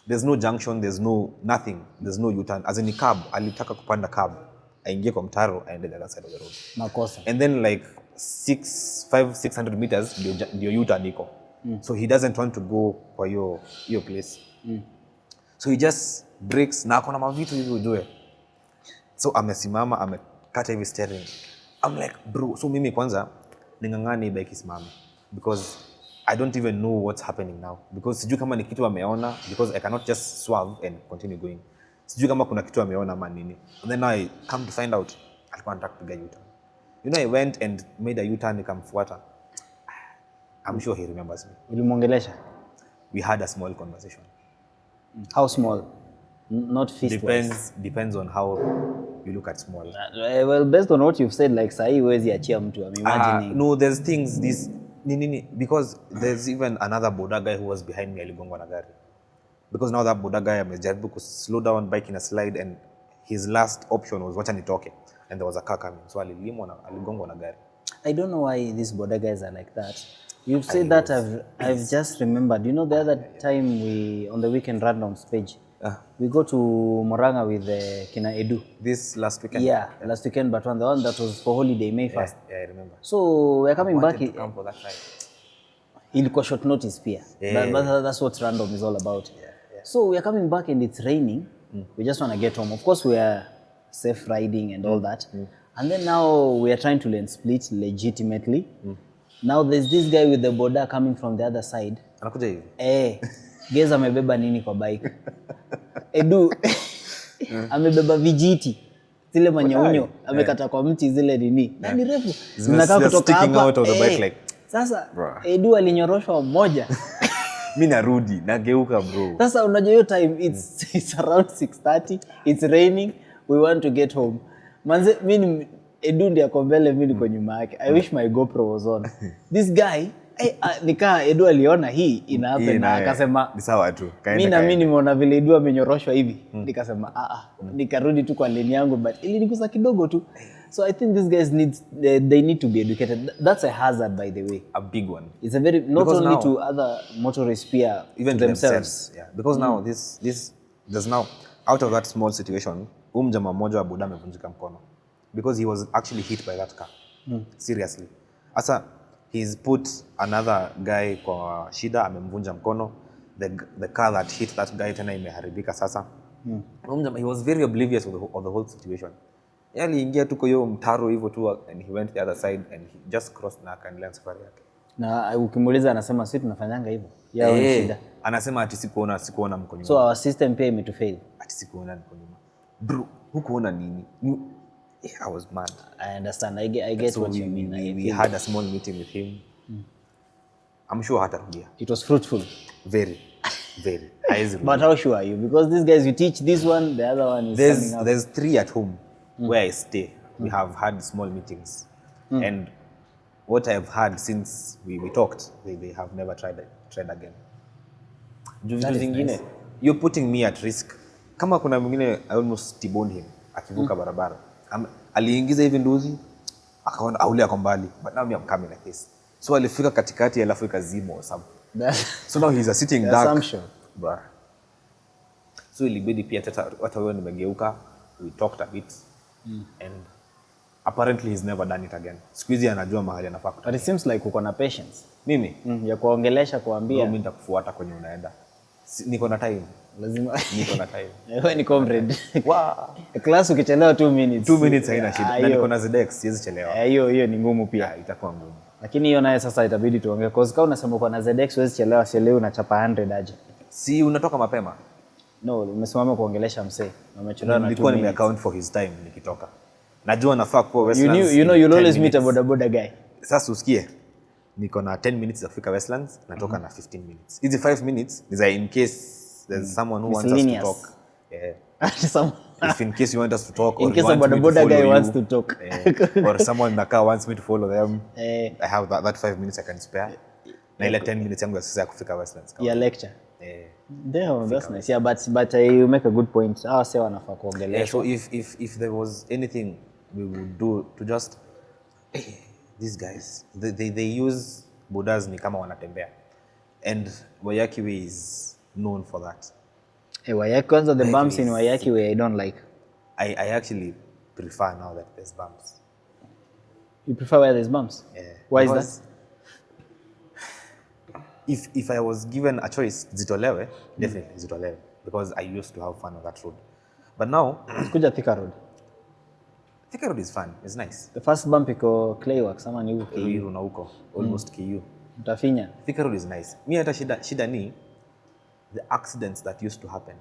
There's no junction, there's no nothing, there's no U-turn. As in cab, alitaka kupanda cab, aingie kwa mtaro, aende the other side of the road. Makosa. And then like 600 meters, ndio U-turn iko. So he doesn't want to go kwa hiyo place. So he just breaks, na akona mavitu hivi ujue. So amesimama, amekata hivi steering. I'm like, bro, so mimi kwanza, ningangani bike isimame. Because I don't even know what's happening now. Because sijui kama ni kitu ameona, because I cannot just swerve and continue going. Sijui kama kuna kitu ameona ama nini. And then I come to find out, alikuwa anataka kupiga U-turn. You know, I went and made a U-turn, nikamfuata. I'm sure he remembers me. Ulimwongelesha? We had a small conversation. How small? Not fist-wise. Depends on how you look at small. Well, based on what you've said, like sahi huwezi achia mtu. I'm imagining. No, there's things because there's even another boda guy who was behind me, aligongwa na gari. Because now that boda guy amejaribu ku slow down bike in a slide, and his last option was wacha nitoke, and there was a car coming, so aligongwa na gari. I don't know why these boda guys are like that. You've said that, I've just remembered. You know, the other time we on the weekend randoms page, we go to Moranga with Kenya.He. This last weekend? Yeah, last weekend, but the one that was for holiday, May 1st. Yeah, I remember. So we're coming back. To come for that time. Ilikuwa short notice pia. But that's what random is all about. Yeah. So we're coming back and it's raining. We just want to get home. Of course, we are safe riding and all that. And then now we are trying to lane split legitimately. Now there's this guy with the boda coming from the other side. Anakuja hivi? Geza amebeba nini kwa bike? Edu amebeba vijiti zile manyaunyo, amekata kwa mti zile nini. Na ni refu. Zinakaa kutoka hapa. Sasa Edu alinyoroshwa mmoja. Mimi narudi, nageuka bro. Sasa unajua hiyo time it's around 6:30, it's raining, we want to get home. Manze mimi Edu ndiye ako mbele, mimi niko nyuma yake. I wish my GoPro was on. This guy nikaa Edu aliona hii ina happen na akasema ni sawa tu. Mimi nimeona vile Edu amenyoroshwa hivi. Nikasema nikarudi tu kwa lane yangu, but ilinigusa kidogo tu. So I think these guys they need to be educated. That's a hazard, by the way. A big one. It's a very not because only now, to other motorists peer, even to themselves. Yeah. Because now there's now out of that small situation, jamaa mmoja wa boda amevunjika mkono because he was actually hit by that car. Seriously. Asa he's put another guy kwa shida, amemvunja mkono. The car that hit that guy tena imeharibika sasa. He was very oblivious of the whole situation. Aliingia tu kwa hiyo mtaro hivyo tu, and he went the other side and he just crossed na akaendelea safari yake. Na ukimuuliza anasema sisi tunafanyanga hivyo. Yao ni shida. Anasema ati sikuona mko nyuma. So our system pia imetufail. Ati sikuona mko nyuma. Bro, hukuona nini? I was mad. I understand. I get so what you mean. We had a small meeting with him. I'm sure hatarudia. It was fruitful. Very. But how sure are you? Because these guys, you teach this one, the other one is coming up. There's 3 at home where I stay. We have had small meetings. And what I've had since we talked, they have never tried again. Nice. You're putting me at risk. Kama kuna mwingine, I almost T-boned him akivuka barabara. Aliingiza hivi nduzi, akaona aule ako mbali. But now I'm coming like this. So alifika katikati alafu ikazima or something. So now he's sitting dark. Assumption. So ilibidi pia hata wewe nimegeuka, we talked a bit. And apparently he's never done it again. Siku hizi anajua mahali anafaa kutoka. But it seems like uko na patience. Mimi? Ya kuongelesha, kuambia. Mimi nitakufuata kwenye unaenda. Niko na time. Lazima. Niko na time. Wewe ni comrade. Class ukichelewa 2 minutes. 2 minutes haina shida. Na niko na ZX, siwezi chelewa. Hiyo ni ngumu pia. Itakuwa ngumu. Lakini hiyo naye sasa itabidi tuongee. Cause kama unasema uko na ZX huwezi chelewa, leo unachapa 100 aje. Si unatoka mapema? No, umesimama kuongelesha msee. Umechelewa na 2 minutes. Nilikuwa nime account for his time nikitoka. Najua nafaa kwa Westlands. You know you'll always meet a boda guy. Sasa usikie. Niko na 10 minutes za kufika Westlands, natoka na 15 minutes. Hizi 5 minutes ni za in case there's someone who wants us to talk. If in case you want us to talk, in case a boda guy wants to talk, or someone in the car wants me to follow them, I have that 5 minutes I can spare. Na ile 10 minutes yangu sasa ya kufika Westlands. Yeah, lecture. Damn, that's nice. Yeah, but you make a good point. Say wanafaa kuongelea. So if there was anything we would do to just these guys, they use Buddhas ni kama wanatembea. And Wayaki Way is known for that. Hey, Wayaki, kwanza the Wayaki bumps in is Wayaki Way I don't like. I actually prefer now that there's bumps. You prefer where there's bumps? Yeah. Why is Because that? If I was given a choice, zitolewe, definitely zitolewe. Because I used to have fun on that road. But now, Kuja Thika Road. Thika Road is fun. It's nice. The first bump iko Clayworks ama ni huko. Ruiru na huko, almost KU. Utafinya. Thika Road is nice. Mi hata shida ni the accidents that used to happen.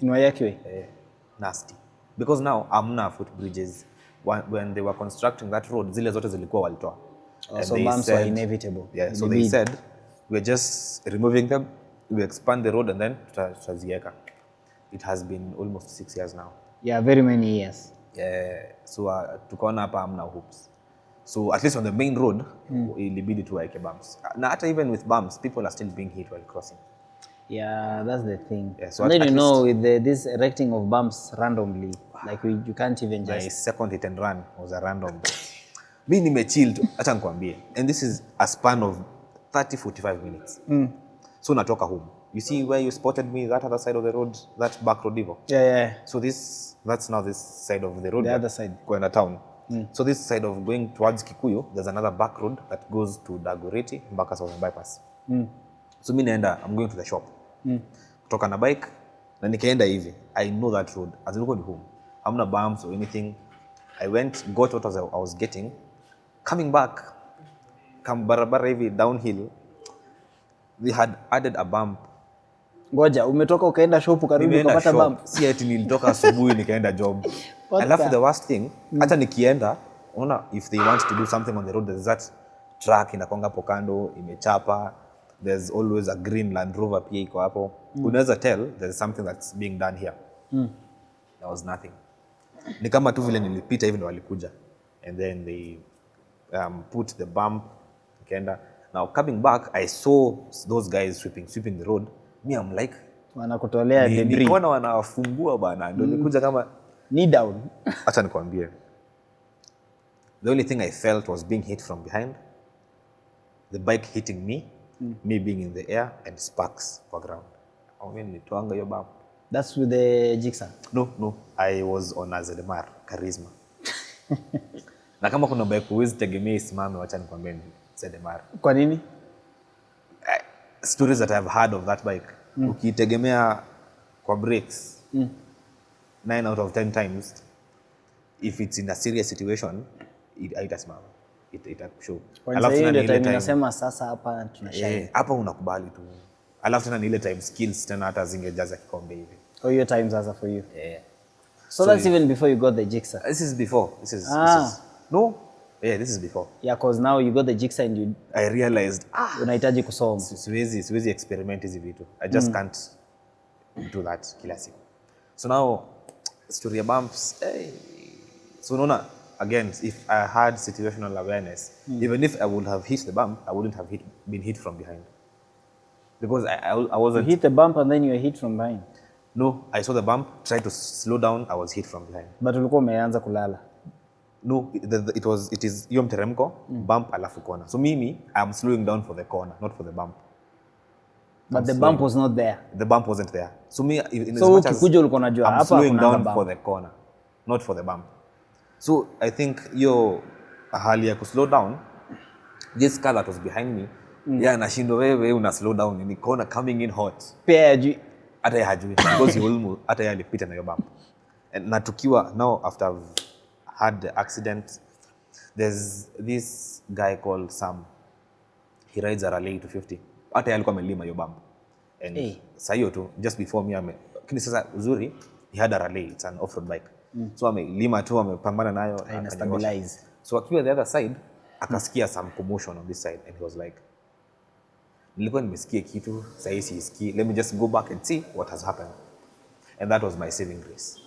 In Wayaki Way. Nasty. Because now amna footbridges. When they were constructing that road, zile zote zilikuwa walitoa. And So they bumps were inevitable. Yeah, so they said, we're just removing them, we expand the road and then tutazieka. It has been almost 6 years now. Yeah, very many years. So tukaona hapa amna hoops. So at least on the main road, ilibidi tuwaeke bumps. Na hata even with bumps, people are still being hit while crossing. Yeah, that's the thing. Yeah, so and then at you know, least- with this erecting of bumps randomly, like you can't even My just. second hit and run was a random. Mi nimechill tu, acha nikwambie. And this is a span of 30-45 minutes. So natoka home. You see where you spotted me, that other side of the road, that back road Divo? Yeah. So that's now this side of the road. The other side. Kwenda town. So this side of going towards Kikuyu, there's another back road that goes to Dagoretti, mpaka Southern Bypass. So mi naenda, I'm going to the shop. Kutoka na bike, na nikaenda hivi. I know that road. As I go home, hamna bumps or anything. I went, got what I was getting. Coming back, barabara hivi downhill, they had added a bump. Ngoja, umetoka ukaenda shop ukarudi Nimeenda ukapata shop. bump. Si ati nilitoka asubuhi nikaenda job. What Alafu the- the worst thing, hata nikienda, unaona if they want to do something on the road, there's that truck inakonga hapo kando, imechapa. There's always a green Land Rover pia iko hapo. Unaweza tell there's something that's being done here. There was nothing. Ni kama tu vile nilipita hivi ndo walikuja. And then they put the bump. Nikaenda. Now coming back, I saw those guys sweeping the road. Me, I'm like, Wanakutolea debris. nilikuona wanawafungua bana. Ndio nikuja kama, Knee down. acha nikwambie. The only thing I felt was being hit from behind. The bike hitting me. Me being in the air and sparks kwa ground. I mean, nilitoanga hiyo bump. That's with the jigsaw. No. I was on a ZMR, Charisma. Na kama kuna bike huwezi tegemea isimame, wacha nikwambie ni ZMR. Kwa nini? Stories that I've heard of that bike. Ukitegemea kwa brakes, 9 out of 10 times, if it's in a serious situation, haitasimama. Itakushow. Kwanza hiyo tena ndio ni ile time inasema sasa hapa tunashine. hapa unakubali tu. Alafu tena ni ile time skills tena hata zingejaza kikombe hivi. Oh, your time sasa for you. Yeah. So that's even before you got the jigsaw. This is before. This is no. Yeah, this is before. Yeah, cause now you got the jigsaw and you I realized unahitaji kusoma. siwezi experiment hizi vitu. I just can't do that kila siku. So now story ya bumps. So unaona, again, if I had situational awareness, even if I would have hit the bump, I wouldn't have been hit from behind. Because I You wasn't. hit the bump and then you were hit from behind. No, I saw the bump, tried to slow down, I was hit from behind. But ulikuwa umeanza kulala. No, it is hiyo mteremko, bump alafu corner. So mimi, I'm slowing down for the corner, not for the bump. But the bump was not there. The bump wasn't there. So me, in So as much as ukikuja ulikuwa unajua I'm hapa slowing hakunanga down bump. for the corner, not for the bump. So I think hiyo hali ya kuslow down, this car that was behind me, yeah, nashindwa wewe una slow down ni corner coming in hot. Pia juu. Hata yeye hajui because he almost hata yeye alipita na hiyo bump. And na tukiwa now after I've had the accident, there's this guy called Sam. He rides a Raleigh 250. Hata yeye alikuwa amelima hiyo bump. And saa hiyo tu just before me lakini sasa uzuri he had a Raleigh, it's an off-road bike. So amelima tu amepambana nayo Ina stabilize. So akiwa the other side akasikia some commotion on this side and he was like, nilikuwa nimesikia kitu sasa hii sisikii, let me just go back and see what has happened. And that was my saving grace.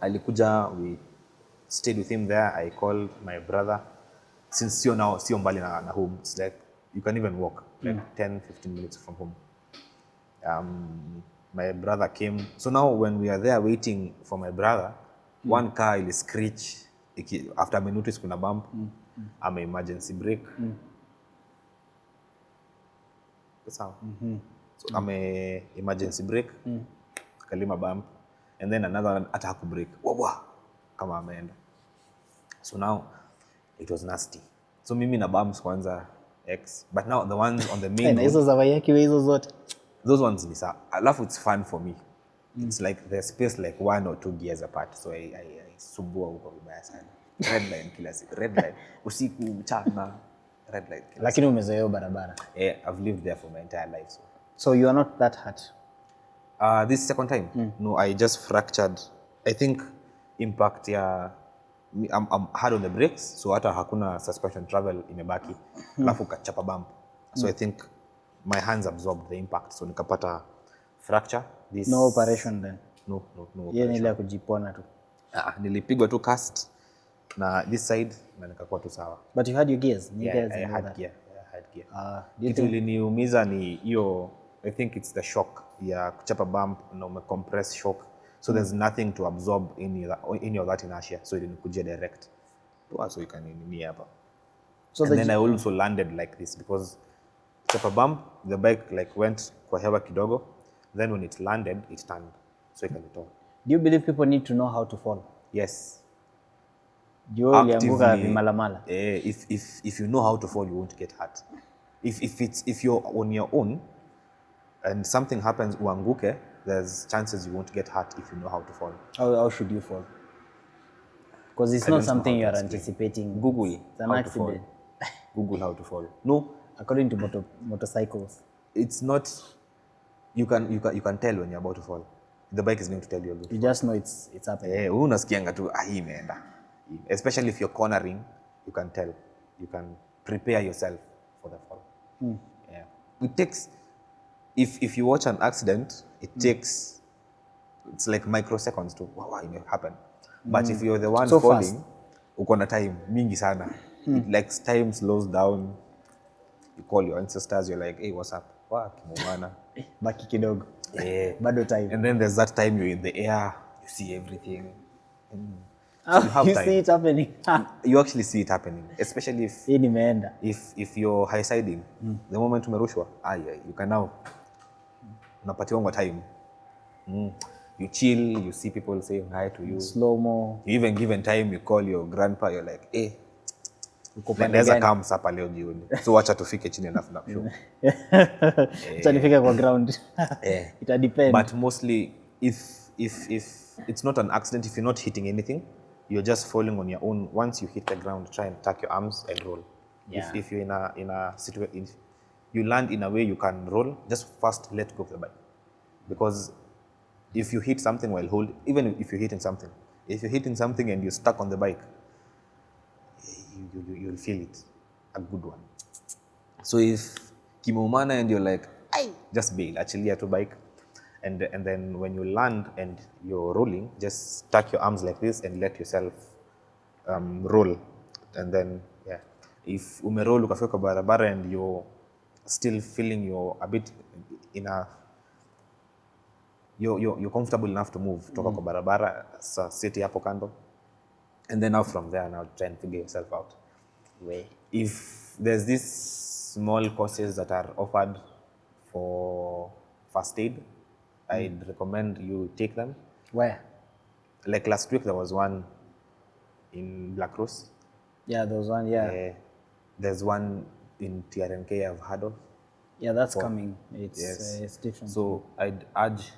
Alikuja, we stayed with him there. I called my brother, since sio mbali na home, it's like you can even walk like 10-15 minutes from home. My brother came. So now when we are there waiting for my brother, one car will screech after I notice kuna bump. I'm emergency brake. Sawa. So I'm a emergency brake. Kalima bump. And then another one attack brake. Wabwa. Kama ameenda. So now it was nasty. So mimi na bumps kwanza X. But now the ones on the main Na hizo road, za Waiyaki hizo zote. those ones ni sawa. I love it's fun for me. It's like there's space like 1 or 2 gears apart. So I subua huko vibaya sana. Red line kila siku. Red line. Usiku, mchana. Red line kila Lakini umezoea hiyo barabara. siku. I've lived there for my entire life. So you are not that hurt. This second time? No, I just fractured. I think impact ya I'm hard on the brakes, so hata hakuna suspension travel imebaki. Alafu kachapa bump. So I think my hands absorbed the impact. So nikapata fracture. This No operation then. No Yeye ni ile ya kujipona tu. Nilipigwa tu cast na this side na nikakuwa tu sawa. But you had your gears. I had gear. Do you Kitu think iliniumiza ni hiyo, I think it's the shock ya kuchapa bump na umecompress shock. So there's nothing to absorb in your that inertia. So ilikujia direct. So you can nini hapa. so And then I also landed like this because chapa bump, the bike like went kwa hewa kidogo. Then when it landed, it turned. So ikanitoa. do you believe people need to know how to fall? Yes. Juu ulianguka vimalamala. If you know how to fall, you won't get hurt. If you're on your own and something happens uanguke, there's chances you won't get hurt if you know how to fall. How should you fall? Because it's I not don't know something how you to are explain. anticipating. Google It's an how to accident. fall. Google how to fall. No, According to motorcycles. it's not. You can tell when you're about to fall. The bike is going to tell you. You just know it's happening. Unasikianga tu hii imeenda. Especially if you're cornering, you can tell. You can prepare yourself for the fall. Yeah. It takes, if you watch an accident, it takes, it's like microseconds to wow, it may happen. But if you're the one So falling, fast. uko na time mingi sana. It like time slows down. You call your ancestors, you're like, hey, what's up? Wow, kimumana. Baki kidogo. Yeah. Bado time. And then there's that time you're in the air, you see everything. You see it happening. You actually see it happening, especially Hii nimeenda. if you're high siding. The moment umerushwa, you can now unapatiwa time. You chill, you see people saying hi to you. Slow mo. You even given time, you call your grandpa, you're like, hey, Uko pande naweza gani? kama hapa leo jioni. So wacha tufike chini alafu na show. Acha nifike kwa ground. Ita depend. But mostly if it's not an accident, if you're not hitting anything, you're just falling on your own. Once you hit the ground, try and tuck your arms and roll. Yeah. If you're in a situation, if you land in a way you can roll, just first let go of the bike. Because if you hit something while even if you're hitting something, and you're stuck on the bike, you'll feel it, a good one. So if kimeumana and you're like, just bail, achilia to bike. And then when you land and you're rolling, just tuck your arms like this and let yourself roll. And then, if umeroll ukafika kwa barabara and you're still feeling you're a bit you're comfortable enough to move, toka kwa barabara, sit hapo kando. And then now from there, now try and figure yourself out. If there's these small courses that are offered for first aid, I'd recommend you take them. Where? Like last week, there was one in Black Rose. Yeah, there was one, yeah. There's one in TRNK I've heard of. Yeah, that's coming. It's, Yes. it's different. So I'd urge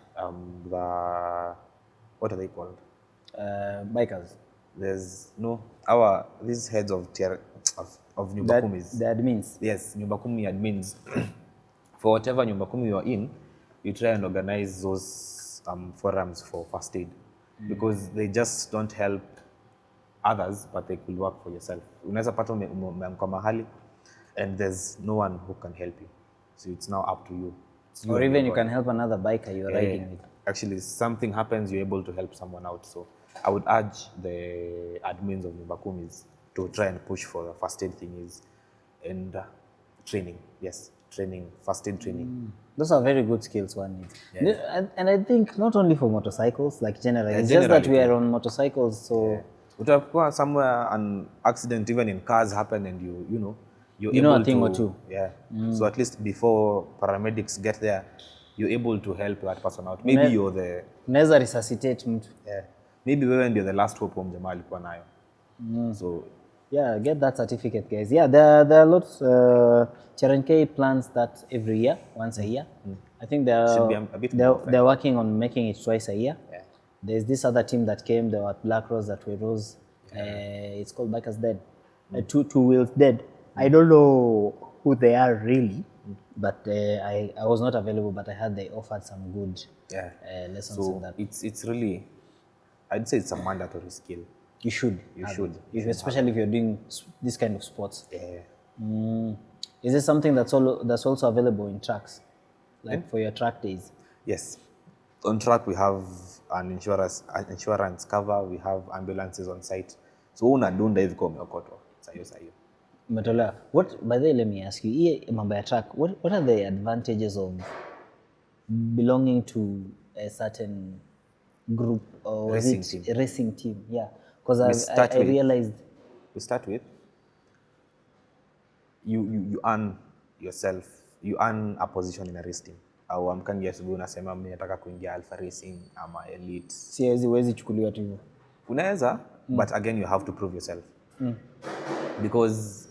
what are they called? Bikers. There's these heads of Nyumba Kumis. The admins. Yes, Nyumba Kumi admins. For whatever Nyumba Kumi you're in, you try and organize those forums for first aid. Because they just don't help others, but they could work for yourself. Unaweza pata umeamka mahali and there's no one who can help you. So it's now up to you. Or even you can help another biker you're riding with. Actually, something happens, you're able to help someone out. So I would urge the admins of Nyumba Kumis to try and push for the first aid thingies and training. Yes, training, first aid training. Those are very good skills one needs. And I think not only for motorcycles, like generally, it's just generally that we are on motorcycles, so utakuwa somewhere an accident even in cars happen and you know you're You know able a thing to or two. yeah so at least before paramedics get there you're able to help that person out maybe you're the Unaweza resuscitate mtu. yeah maybe wewe ndio the last hope jamaa alikuwa nayo so Yeah, get that certificate, guys. Yeah, there are lots. Chernkey plans that every year, once a year. I think Should be a bit more they're working on making it twice a year. Yeah. There's this other team that came. They were at Black Rose that were Rose. It's called Bikers Dead. Two Wheels Dead. I don't know who they are really, but I was not available. But I heard they offered some good yeah lessons so in that. it's really I'd say it's a mandatory skill. You should. You have should. it. Especially if you're doing this kind of sports. Yeah. Is this something that's also available in tracks, like for your track days? Yes. On track we have an insurance cover, we have ambulances on site. So unadunda hivi kwa umeokotwa. Sayo. Umetolewa. What, by the way, let me ask you, hii mambo ya track, what are the advantages of belonging to a certain group or Racing is it team. a racing team? Yeah, because I realized We start with you earn yourself, you earn a position in a race team. Au amkangi asubuhi unasema mimi nataka kuingia Alpha Racing ama Elite. siwezi chukuliwa tu hivyo. Unaweza, but again you have to prove yourself. Because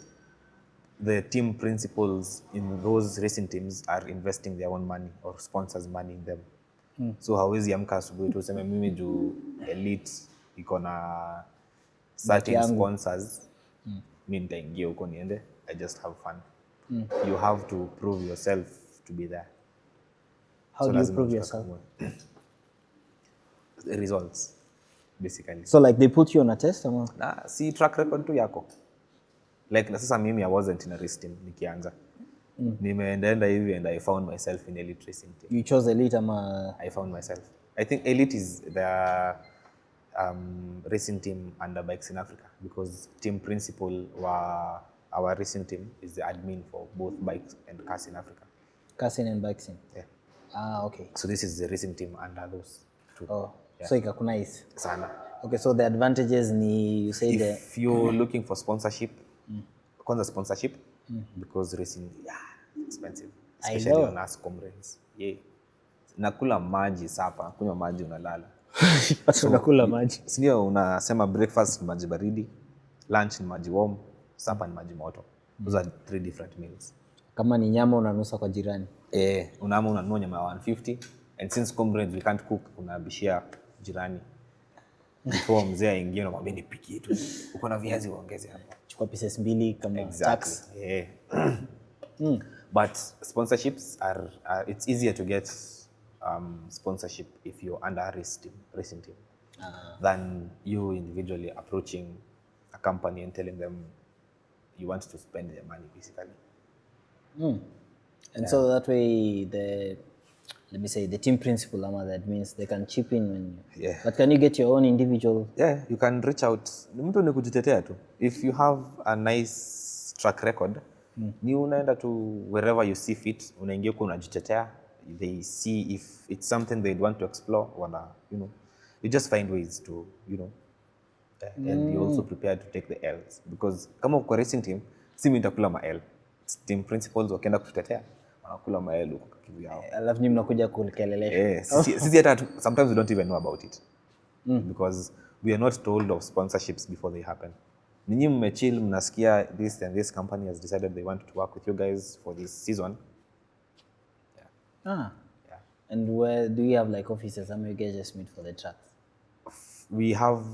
the team principals in those racing teams are investing their own money or sponsors money in them. So hawezi amka asubuhi tu useme mimi juu Elite iko na certain sponsors. Mimi nitaingia huko niende. I just have fun. You have to prove yourself to be there. How do you prove yourself? The results, basically. So like they put you on a test or? See track record tu yako. Like na sasa mimi I wasn't in a race team nikianza. Nimeenda hivi and I found myself in Elite racing team. You chose Elite ama? I found myself. I think Elite is the racing team under Bikes in Africa because team principal wa our racing team is the admin for both bikes and cars in Africa. Casting and Bikesing? Yeah. Okay. So this is the racing team under those two. Oh, yeah. So ikakunais. Sana. Okay, so the advantages ni you say if you're looking for sponsorship, kwanza sponsorship because racing it's expensive, especially on us comrades. Yeah. Nakula maji sapa, kunywa maji unalala. So unakula maji. Sio unasema breakfast ni maji baridi, lunch ni maji warm, supper ni maji moto. Those are 3 different meals. Kama ni nyama unanusa kwa jirani. Unaama unanunua nyama ya 150 and since comrades we can't cook unabishia jirani. Before mzee aingie na mwambie nipikie tu. Uko na viazi uongeze hapo. Chukua pieces 2 kama tax. Yeah. But sponsorships are it's easier to get sponsorship if you're under a racing team than you individually approaching a company and telling them you want to spend their money basically. And so that way let me say the team principal that means they can chip in when Yeah. But can you get your own individual? Yeah, you can reach out. Mtu ni kujitetea tu. If you have a nice track record, ni unaenda to wherever you see fit, unaingia huko unajitetea. They see if it's something they'd want to explore, you just find ways to, and you're also prepared to take the L's. Because kama uko racing team, si mimi nitakula ma L. Team principals wakienda kututetea, wanakula ma L huko kivu yao. Alafu nyinyi mnakuja kukelelesha. Sisi hata sometimes we don't even know about it. Because we are not told of sponsorships before they happen. Ninyi mmechill mnasikia this and this company has decided they want to work with you guys for this season. Yeah. And where do you have like offices? How many guys just meet for the tracks? We have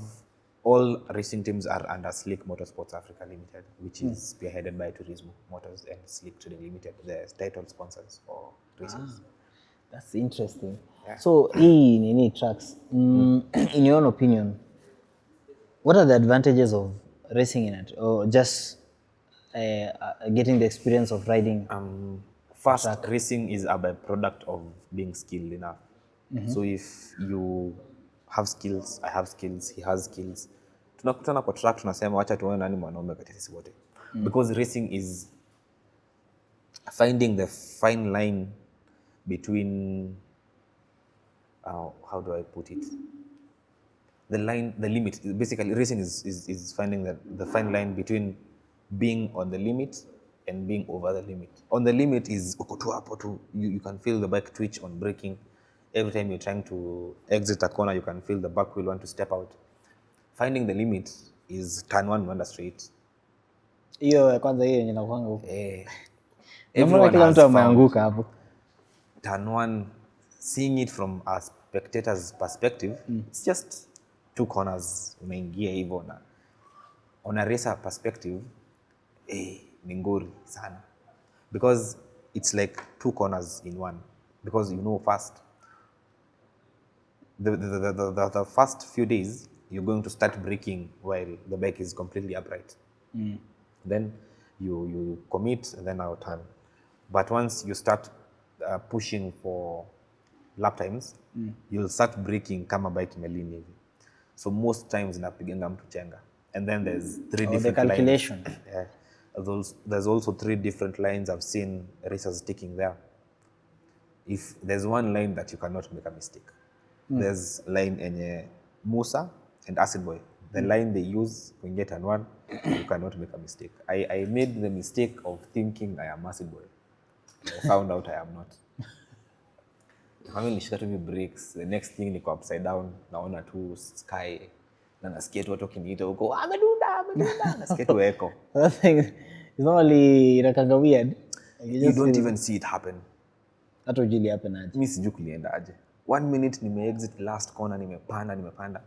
all racing teams are under Slick Motorsports Africa Limited, which is spearheaded by Turismo Motors and Slick Trading Limited, the title sponsors for races. That's interesting. Yeah. So, in any tracks, in your own opinion, what are the advantages of racing in it, or just getting the experience of riding? First, racing is a byproduct of being skilled enough. So if you have skills, I have skills, he has skills, tunakutana kwa track tunasema wacha tuone nani mwanaume kati sisi wote. Because racing is finding the fine line between how do I put it? the limit. Basically, racing is finding the fine line between being on the limit and being over the limit. On the limit is uko tu hapo tu. You can feel the bike twitch on braking. Every time you're trying to exit a corner, you can feel the back wheel want to step out. Finding the limit is turn one, unaenda straight. Hiyo kwanza hiyo yenye nakuanga huko. Everyone Kila has mtu found ameanguka hapo. turn one, seeing it from a spectator's perspective, it's just two corners unaingia hivyo na on a racer perspective ni ngori sana because it's like two corners in one because you know first the first few days you're going to start braking while the bike is completely upright. Then you commit and then I'll turn. But once you start pushing for lap times, you'll start braking kama bike imelini hivi. So most times inapiganga mtu chenga. And then there's three different the calculation. lines. Yeah. There's also three different lines I've seen racers taking there. If there's one line that you cannot make a mistake. There's line enye Musa and Acid Boy. The line they use when you get on one, you cannot make a mistake. I made the mistake of thinking I am Acid Boy. I found out I am not. Kama nilishika tu brakes, the next thing niko upside down, naona tu sky, na nasikia tu watu wakiniita huko, amedunda, nasikia tu echo. That thing is normally inakanga weird. You don't even see it happen. Hata ujili happen aje. Mimi sijui kulienda aje. 1 minute nime-exit last corner, nimepanda.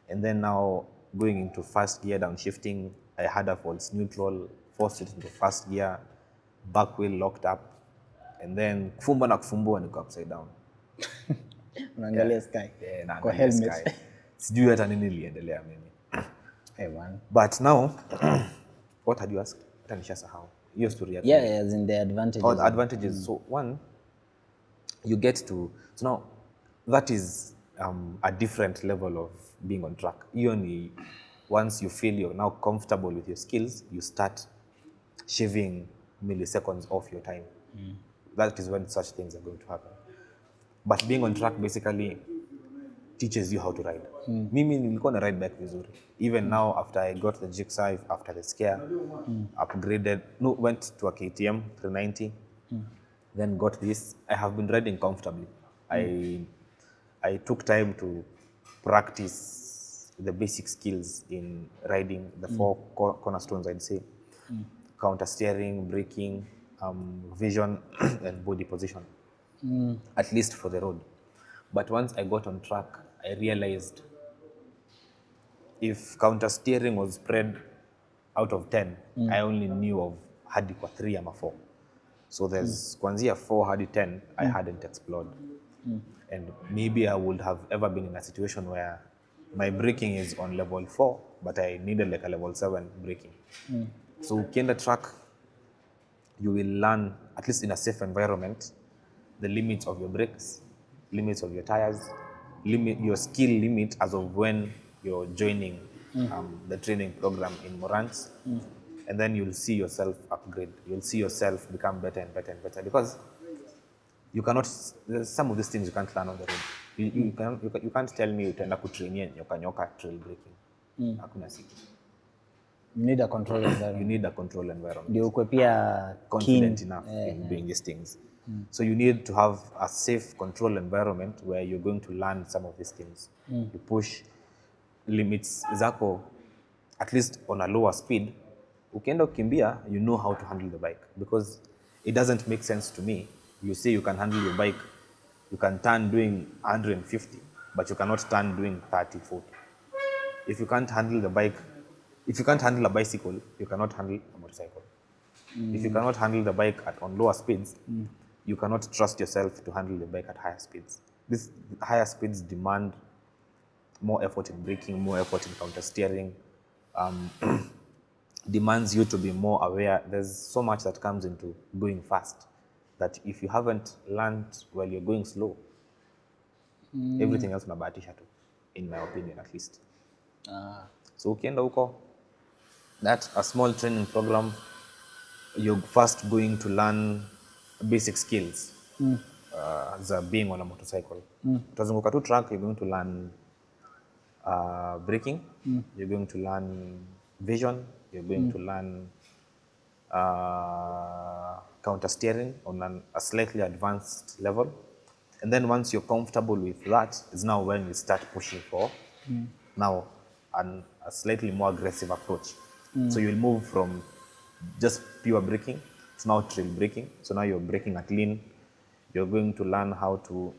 And then now going into first gear downshifting, I had a false neutral, forced it into first gear, back wheel locked up, and then kufumba na kufumbua niko upside down. Unaangalia sky. Yeah, na Kwa helmet. sky. Sijui hata nini iliendelea mimi. Hey man. But now, what had you asked? Hata nishasahau. Hiyo story yako. Yeah, as in the advantages. Oh, the advantages. So one, you get to, so now that is a different level of being on track. Once you feel you're now comfortable with your skills, you start shaving milliseconds off your time. That is when such things are going to happen. But being on track basically teaches you how to ride. Mimi nilikuwa na ride bike vizuri. Even now after I got the jigsaw, after the scare, upgraded, went to a KTM 390, then got this. I have been riding comfortably. I took time to practice the basic skills in riding the four cornerstones, I'd say. Counter steering, braking, vision, and body position. At least for the road. But once I got on track, I realized if counter steering was spread out of 10, I only knew of hadi kwa 3 ama 4. So there's kuanzia 4 hadi 10, I hadn't explored. And maybe I would have ever been in a situation where my braking is on level 4, but I needed like a level 7 braking. So ukienda track, you will learn, at least in a safe environment, the limits of your brakes, limits of your tires, your skill limit as of when you're joining the training program in Morans. And then you'll see yourself upgrade. You'll see yourself become better and better and better because you cannot, some of these things you can't learn on the road. You can't tell me utaenda kutrainia nyoka trail braking. Hakuna siku. You need a control environment. You need a control environment. Ndio ukwe pia confident enough in doing these things. So you need to have a safe control environment where you're going to learn some of these things. You push limits zako at least on a lower speed. Ukienda ukimbia, you know how to handle the bike because it doesn't make sense to me. You say you can handle your bike, you can turn doing 150, but you cannot turn doing 30, 40. If you can't handle the bike, if you can't handle a bicycle, you cannot handle a motorcycle. If you cannot handle the bike on lower speeds, you cannot trust yourself to handle the bike at higher speeds. These higher speeds demand more effort in braking, more effort in counter steering, demands you to be more aware. There's so much that comes into going fast that if you haven't learned while you're going slow, everything else unabahatisha tu, in my opinion at least. So ukienda huko, that's a small training program. You're first going to learn basic skills as being on a motorcycle. Utazunguka tu track, you're going to learn braking, you're going to learn vision, you're going to learn counter steering on a slightly advanced level. And then once you're comfortable with that, it's now when you start pushing for now a slightly more aggressive approach. So you'll move from just pure braking to now trail braking. So now you're braking at lean. You're going to learn how to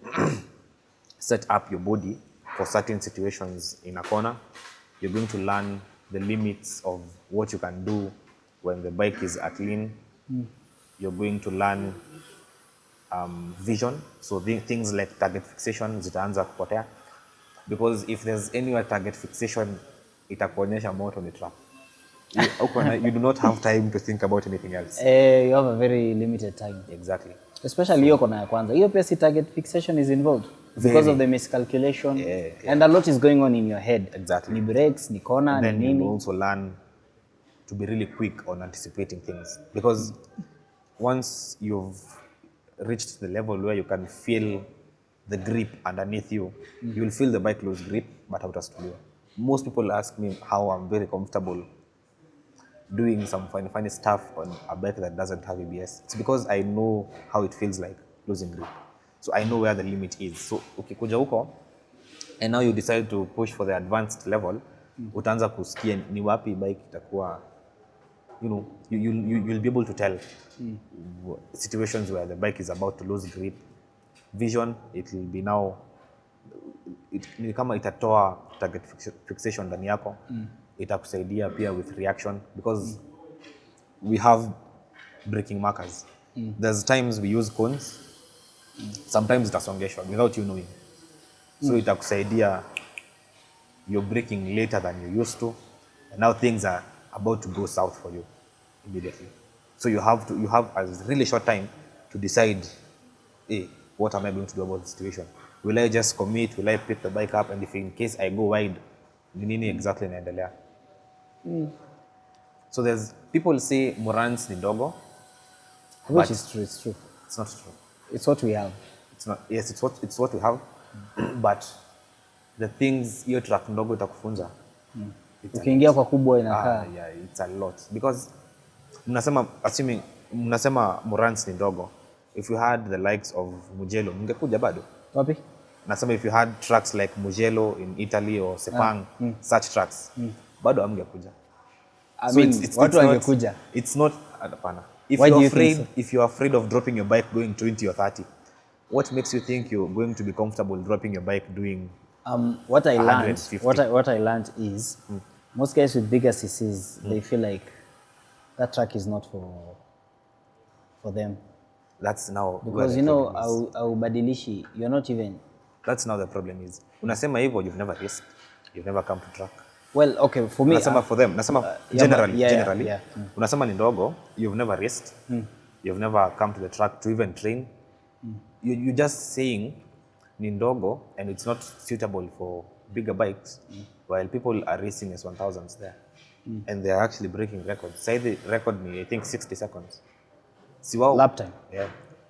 set up your body for certain situations in a corner. You're going to learn the limits of what you can do when the bike is at lean. You're going to learn vision. So things like target fixation zitaanza kupotea. Because if there's anywhere target fixation, itakuonyesha moto ni trap. You do not have time to think about anything else. You have a very limited time. Exactly. Especially hiyo kona ya kwanza. Hiyo pia si target fixation is involved. Because of the miscalculation. And a lot is going on in your head. Exactly. Ni brakes, ni corner, and then ni nini. you also learn to be really quick on anticipating things. Because once you've reached the level where you can feel the grip underneath you, you will feel the bike lose grip, but hautastuliwa. Most people ask me how I'm very comfortable doing some funny stuff on a bike that doesn't have ABS. It's because I know how it feels like losing grip. So I know where the limit is. So ukikuja huko, and now you decide to push for the advanced level, utaanza kusikia ni wapi bike itakuwa, you'll be able to tell situations where the bike is about to lose grip. Vision, it will be now, ni kama itatoa target fixation ndani yako. Itakusaidia pia with reaction, because we have braking markers. There's times we use cones, sometimes itasongeshwa without you knowing. So itakusaidia, you're braking later than you used to, and now things are about to go south for you immediately. So you have a really short time to decide, hey, what am I going to do about the situation? Will I just commit? Will I pick the bike up? And if in case I go wide, nini exactly naendelea? So there's people say Morans ni ndogo, which is true. It's true. It's not true. It's what we have. It's not. Yes, it's what we have. But the things hiyo track ndogo itakufunza. Ukiingia kwa kubwa inakaa. Yeah, it's a lot, because mnasema Morans ni ndogo. If you had the likes of Mugello, mngekuja bado. Wapi? Nasema if you had tracks like Mugello in Italy or Sepang, such tracks, bado hamngekuja. I mean, watu wangekuja. It's not hapana. If you're afraid of dropping your bike going 20 or 30, what makes you think you're going to be comfortable dropping your bike doing what I 150? What I learned is most guys with bigger CCs, they feel like that track is not for them. That's now because aubadilishi, you're not even. That's now the problem is. Unasema hivyo, you've never raced, you've never come to track. Well, okay, for me. Unasema for them, nasema generally. Yeah. Unasema ni ndogo, you've never raced, you've never come to the track to even train. You're just saying ni ndogo and it's not suitable for bigger bikes, while people are racing S1000s there. And they're actually breaking records. Say the record ni, I think, 60 seconds. Si wao, lap time. Yeah.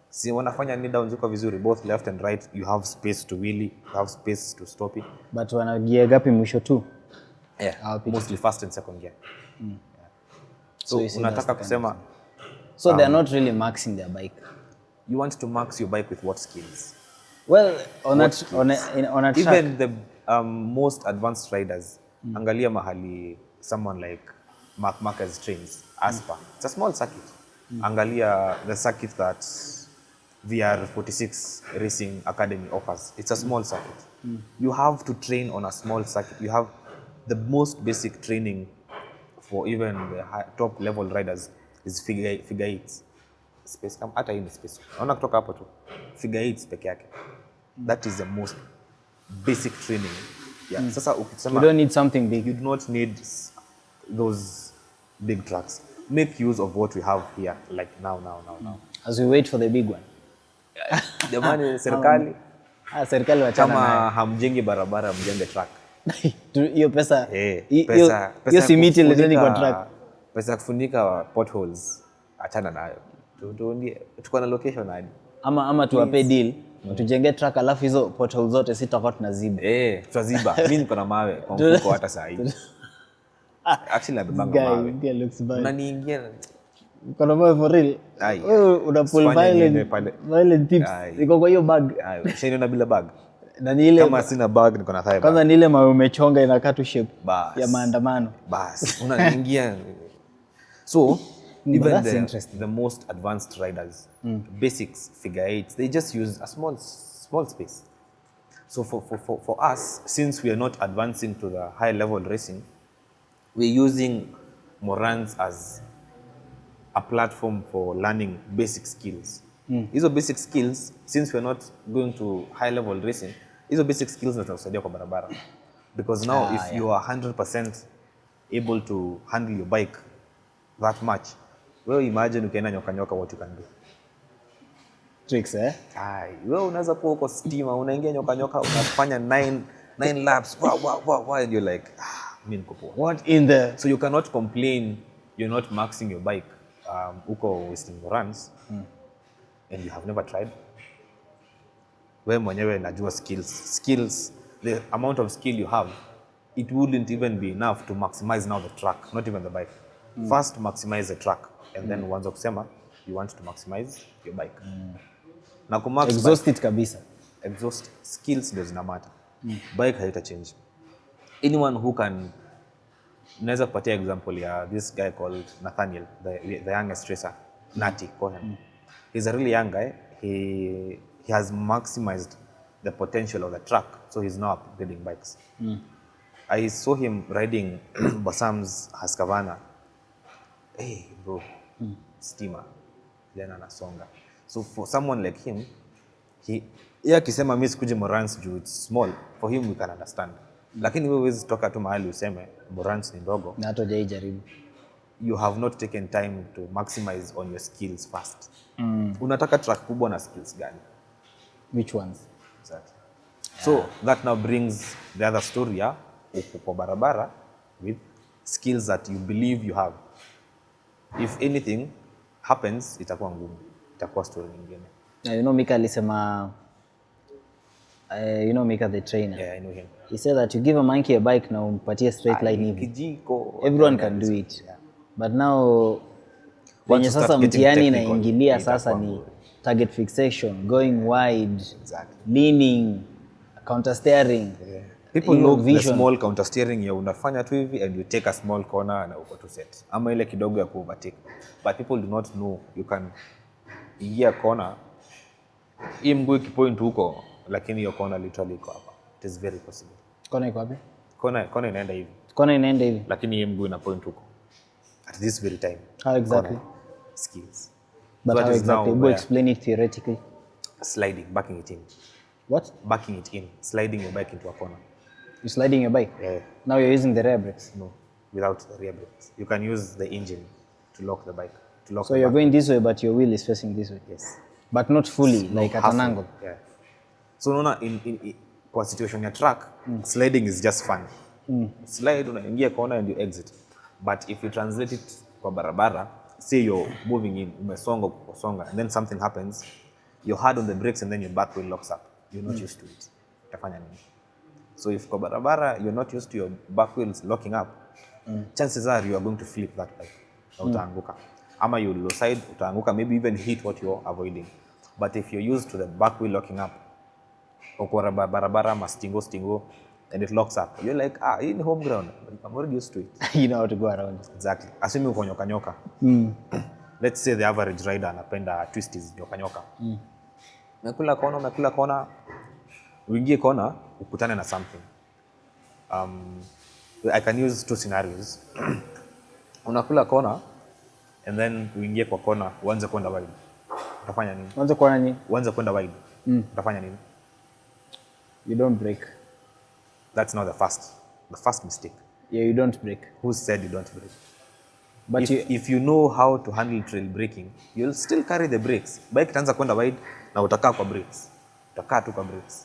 Si wanafanya knee downs uko vizuri, both left and right, you have space to wheelie, you have space to stop it. But wana gear gapi mwisho tu? Yeah, mostly first and second gear. Yeah. So unataka kusema, so they're not really maxing their bike. You want to max your bike with what skills? Well, on a track. Even the most advanced riders, angalia mahali someone like Mark Marquez trains, Aspa. It's a small circuit. Angalia the circuit that VR46 Racing Academy offers. It's a small circuit. You have to train on a small circuit. You have the most basic training for even the top level riders is figure eights. Space come hata hii space. Naona kutoka hapo tu. Figure eights peke yake. That is the most basic training. Yeah. Sasa ukisema you don't need something big. You do not need those big tracks. Make use of what we have here, like now. As we wait for the big one. Jamani, serikali. Serikali wachana nayo. Kama hamjengi barabara, mjenge track. Hiyo pesa. Pesa. Hiyo simiti leteni kwa track. Pesa kufunika potholes, achana nayo. Tuko na location hadi. Ama tuwape deal. Tujenge track alafu hizo potholes zote sitakuwa tunaziba. Tutaziba. Mimi niko na mawe kwa mfuko hata saa hii. Actually nabebanga mawe. Guy looks bad. Unaniingia Kuna mawe for real. Wewe una pull violent tips. Iko kwa hiyo bag. Ushainiona bila bag? Na ni ile Kama sina bag niko na thigh bag. kwanza ni ile mawe umechonga inakaa tu shape ya maandamano. Bas, unaniingia. So even the most advanced riders, basics, figure eights, they just use a small space. So for us, since we are not advancing to the high level racing, we're using Morans as a platform for learning basic skills. Hizo basic skills, since we're not going to high level racing, hizo basic skills zinatusaidia kwa barabara. Because now if you are 100% able to handle your bike that much, well, imagine ukienda nyoka what you can do. Tricks, Wewe unaweza kuwa uko stima, unaingia nyoka unafanya 9 laps. Wow, and you're like, mimi niko poa. What in the... So you cannot complain you're not maxing your bike. Uko wasting runs and you have never tried. Wewe mwenyewe najua skills, the amount of skill you have, it wouldn't even be enough to maximize now the track, not even the bike. First maximize the track and then uanze kusema you want to maximize your bike. Na kumax exhaust it kabisa. Exhaust skills ndio zina matter. Bike haita change. Anyone who can, naweza kupatia example ya this guy called Nathaniel, the youngest racer, Nati, call him. He's a really young guy. He has maximized the potential of the track, so he's now upgrading bikes. I saw him riding Basam's Husqvarna. Hey bro, steamer, then anasonga. So for someone like him, akisema mimi sikuje Morans juu it's small, for him we can understand. Lakini wewe huwezi toka tu mahali useme Morans ni ndogo. Na hata hujajaribu. You have not taken time to maximize on your skills first. Unataka track kubwa na skills gani? Which ones? Exactly. So that now brings the other story ya uko kwa barabara with skills that you believe you have. If anything happens, itakuwa ngumu. Itakuwa story nyingine. You know Mika alisema, you know Mika the trainer. Yeah, I know him. He said that you give a monkey a bike na umpatie straight line hivi. Kijiko. Everyone can do it. Yeah. But now wenye sasa mtihani inaingilia sasa ni target fixation, going wide, leaning, counter steering. People know the small counter steering ya unafanya tu hivi and you take a small corner na uko to set. Ama ile kidogo ya ku-overtake. But people do not know you can ingia corner, hii mguu ikipoint huko, lakini hiyo corner literally iko hapa. It is very possible. Corner iko wapi? Corner inaenda hivi. Corner inaenda hivi. Lakini hii mguu ina point huko. At this very time. How exactly? Skills. But how exactly? We'll explain it theoretically. Sliding, backing it in. What? Backing it in. Sliding your bike into a corner. You're sliding your bike? Yeah. Now you're using the rear brakes? No, without the rear brakes. You can use the engine to lock the bike. So you're going this way, but your wheel is facing this way? Yes. But not fully, like at an angle? Yeah. So unaona kwa situation ya track, sliding is just fun. Slide, unaingia corner and you exit. But if you translate it kwa barabara, say you're moving in, umesonga, and then something happens, you're hard on the brakes and then your back wheel locks up. You're not used to it. Utafanya nini? So if kwa barabara, you're not used to your back wheels locking up, chances are you are going to flip that bike. Utaanguka. Ama you low side, utaanguka, maybe even hit what you're avoiding. But if you're used to the back wheel locking up, kwa barabara, stingo, and it locks up, you're like, hii ni home ground. I'm already used to it. You know how to go around. Exactly. Assume uko nyoka. Let's say the average rider anapenda twisties nyoka. Umekula kona, uingie kona, ukutane na something. I can use two scenarios. Unakula kona, and then uingie kwa kona, uanze kwenda wide. Utafanya nini? Uanze kwenda wide. Utafanya nini? You don't brake. That's not the first mistake. Yeah, you don't brake. Who said you don't brake? But if you know how to handle trail braking, you'll still carry the brakes. Bike itaanza kwenda wide na utakaa kwa brakes.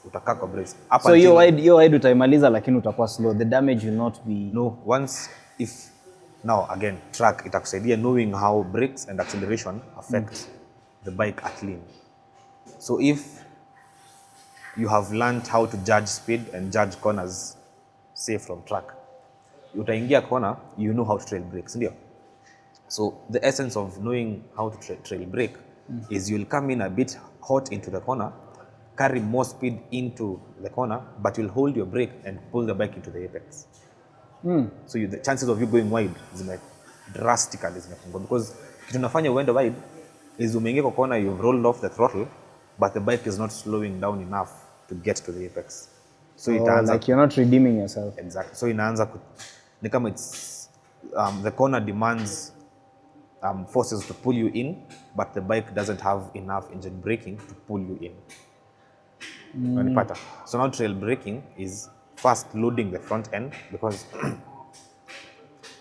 Utakaa kwa brakes. So hiyo wide utaimaliza lakini utakuwa slow. The damage will not be... No, now again, track itakusaidia knowing how brakes and acceleration affect the bike at lean. So if you have learned how to judge speed and judge corners safe from track. Utaingia corner, you know how to trail brake, ndio? So the essence of knowing how to trail brake is you'll come in a bit hot into the corner, carry more speed into the corner, but you'll hold your brake and pull the bike into the apex. So the chances of you going wide drastically zimepungua, because kitu nafanya uende wide is umeingia kwa corner, you've rolled off the throttle, but the bike is not slowing down enough to get to the apex. So like you're not redeeming yourself. Exactly. So inaanza ni kama it's the corner demands forces to pull you in, but the bike doesn't have enough engine braking to pull you in. Unanipata? So now trail braking is first loading the front end, because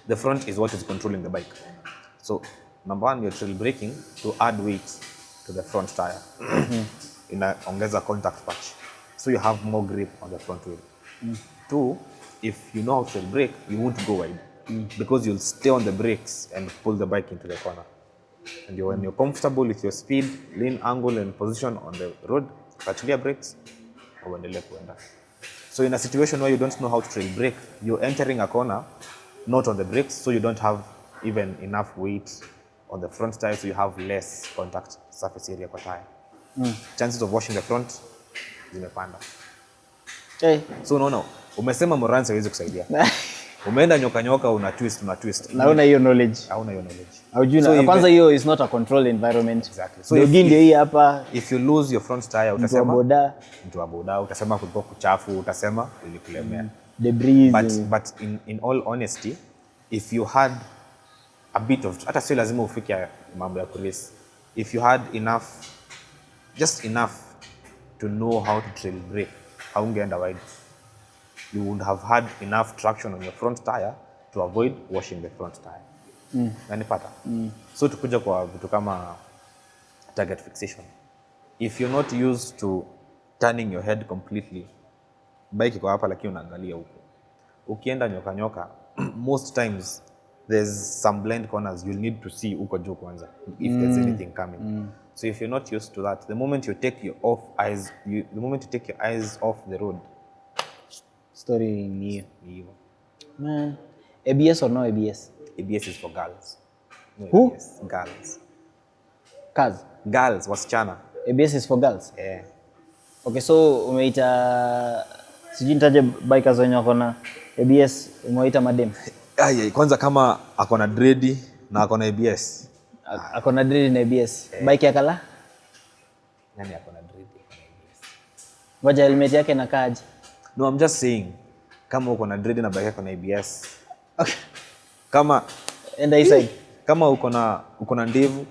the front is what is controlling the bike. So number one, you're trail braking to add weight to the front tire. Inaongeza contact patch, so you have more grip on the front wheel. Two, if you know how to trail brake, you won't go wide, because you'll stay on the brakes and pull the bike into the corner. And when you're comfortable with your speed, lean, angle, and position on the road, achilia brakes, uendelee kuenda. So in a situation where you don't know how to trail brake, you're entering a corner not on the brakes, so you don't have even enough weight on the front tire, so you have less contact surface area kwa tire. Chances of washing the front zimepanda. Okay. So no, umesema Moransi hawezi kusaidia. Umeenda nyoka una twist. Na una hiyo knowledge. Hauna hiyo knowledge. Haujui na kwanza hiyo is not a controlled environment. Exactly. So ndio hii hapa. If you lose your front tire utasema mtu wa boda, utasema kulikuwa kuchafu, utasema ilikulemea. Debris. But in all honesty, if you had a bit of, hata sio lazima ufike mambo ya race, if you had just enough to know how to trail brake, haungeenda wide. You would have had enough traction on your front tire to avoid washing the front tire. Nanipata? So tukuja kwa vitu kama target fixation. If you're not used to turning your head completely, bike iko hapa lakini unaangalia huko. Ukienda nyoka, most times there's some blind corners you'll need to see huko juu kwanza if there's anything coming. So if you're not used to that, the moment you take your eyes off the road, story ni hiyo. Man, ABS or no ABS? ABS is for girls. No Who? ABS, girls. Cars? Girls, wasichana. ABS is for girls? Yeah. Okay, so umeita sijui nitaje bikers wenye wako na ABS, umeita madem? Kwanza kama akona dread na akona ABS. Akona dread na ABS. Bike ya kala? Nani akona dread na ABS? Ngoja helmet yake inakaaje? No, I'm just saying, kama uko na dread na bike yako na ABS. Okay. Kama enda inside. Kama uko na ndevu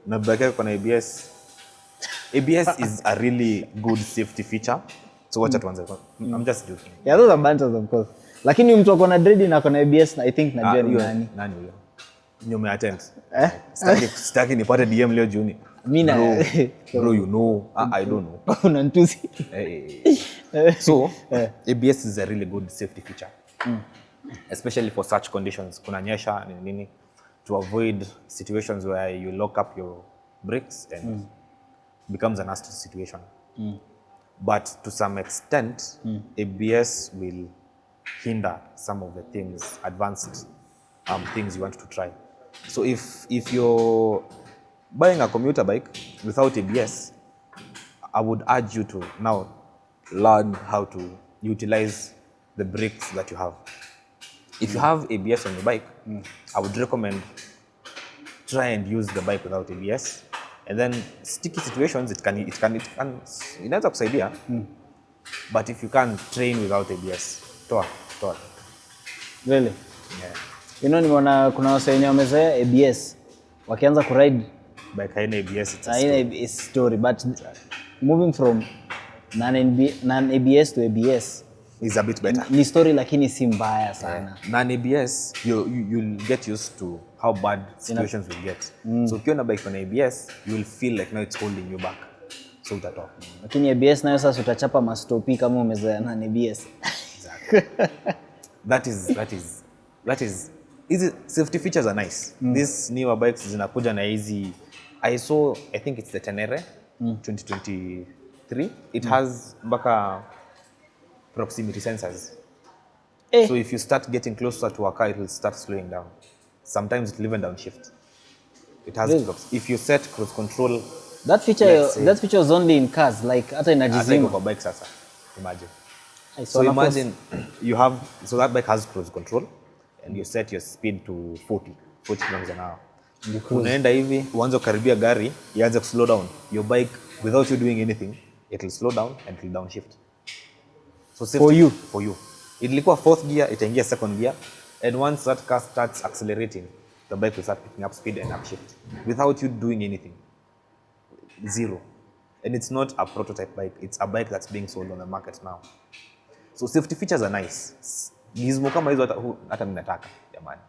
na bike yako na ABS. ABS is a really good safety feature. So wacha tuanze. I'm just joking. Yeah, those are banters of course. Lakini mtu akona dread na akona ABS, I think najua ni nani. Nani huyo? Nyume attend. Sitaki nipate DM leo Juni. Mina bro, you know, I don't know. Unantusi. So, ABS is a really good safety feature. Especially for such conditions. Kuna nyesha nini, to avoid situations where you lock up your brakes and becomes a nasty situation. But to some extent, ABS will hinder some of the things, advanced things you want to try. So if you're buying a commuter bike without ABS, I would urge you to now learn how to utilize the brakes that you have. If you have ABS on your bike, I would recommend try and use the bike without ABS. And then sticky situations, it can inaweza kusaidia. But if you can't train without ABS, toa. Really? Yeah. You know, nimeona kuna wase wenye wamezoea ABS wakianza kuride bike haina ABS, it's a story. But moving from non-ABS to ABS is a bit better. Ni story lakini si mbaya sana. Non-ABS, you'll get used to how bad situations will get. So ukiwa na bike on ABS, you'll feel like now it's holding you back. So utatoka. Lakini ABS nayo sasa utachapa mastopi kama umezoea non-ABS. Exactly. That is easy. Safety features are nice. These newer bikes zinakuja na easy. I think it's the Tenere 2023 3 it has baka proximity sensors. So if you start getting closer to a car, it will start slowing down. Sometimes it will even downshift. It has Really? if you set cruise control. That feature, Let's say- that feature was only in cars, like hata Hata iko inajizima. kwa bike sasa. Imagine. I So saw imagine you have, so that bike has cruise control and you set your speed to 40 kilometers an hour. Unaenda hivi, uanze kukaribia gari, ianze slow down. Your bike, without you doing anything, it will slow down and it will downshift. So safety, for you. Ilikuwa fourth gear, itaingia second gear, and once that car starts accelerating, the bike will start picking up speed and upshift without you doing anything. Zero. And it's not a prototype bike, it's a bike that's being sold on the market now. So safety features are nice. Gizmo kama hizo hata mimi nataka jamani.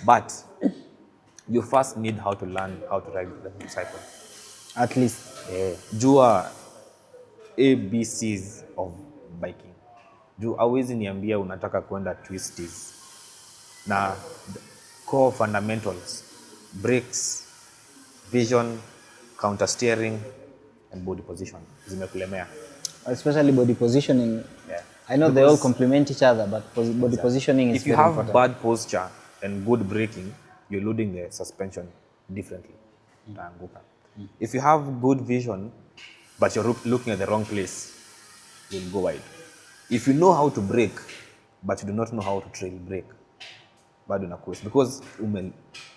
But you first need how to learn how to ride the motorcycle. At least. Jua ABCs of biking. Juu hauwezi niambia unataka kwenda twisties. Na core fundamentals, brakes, vision, counter steering and body position zimekulemea. Especially body positioning. Yeah. I know they all complement each other, but body positioning is If you very have important. bad posture and good braking, you're loading the suspension differently. Utaanguka. If you have good vision, but you're looking at the wrong place, you'll go wide. If you know how to brake, but you do not know how to trail brake, bado na course. Because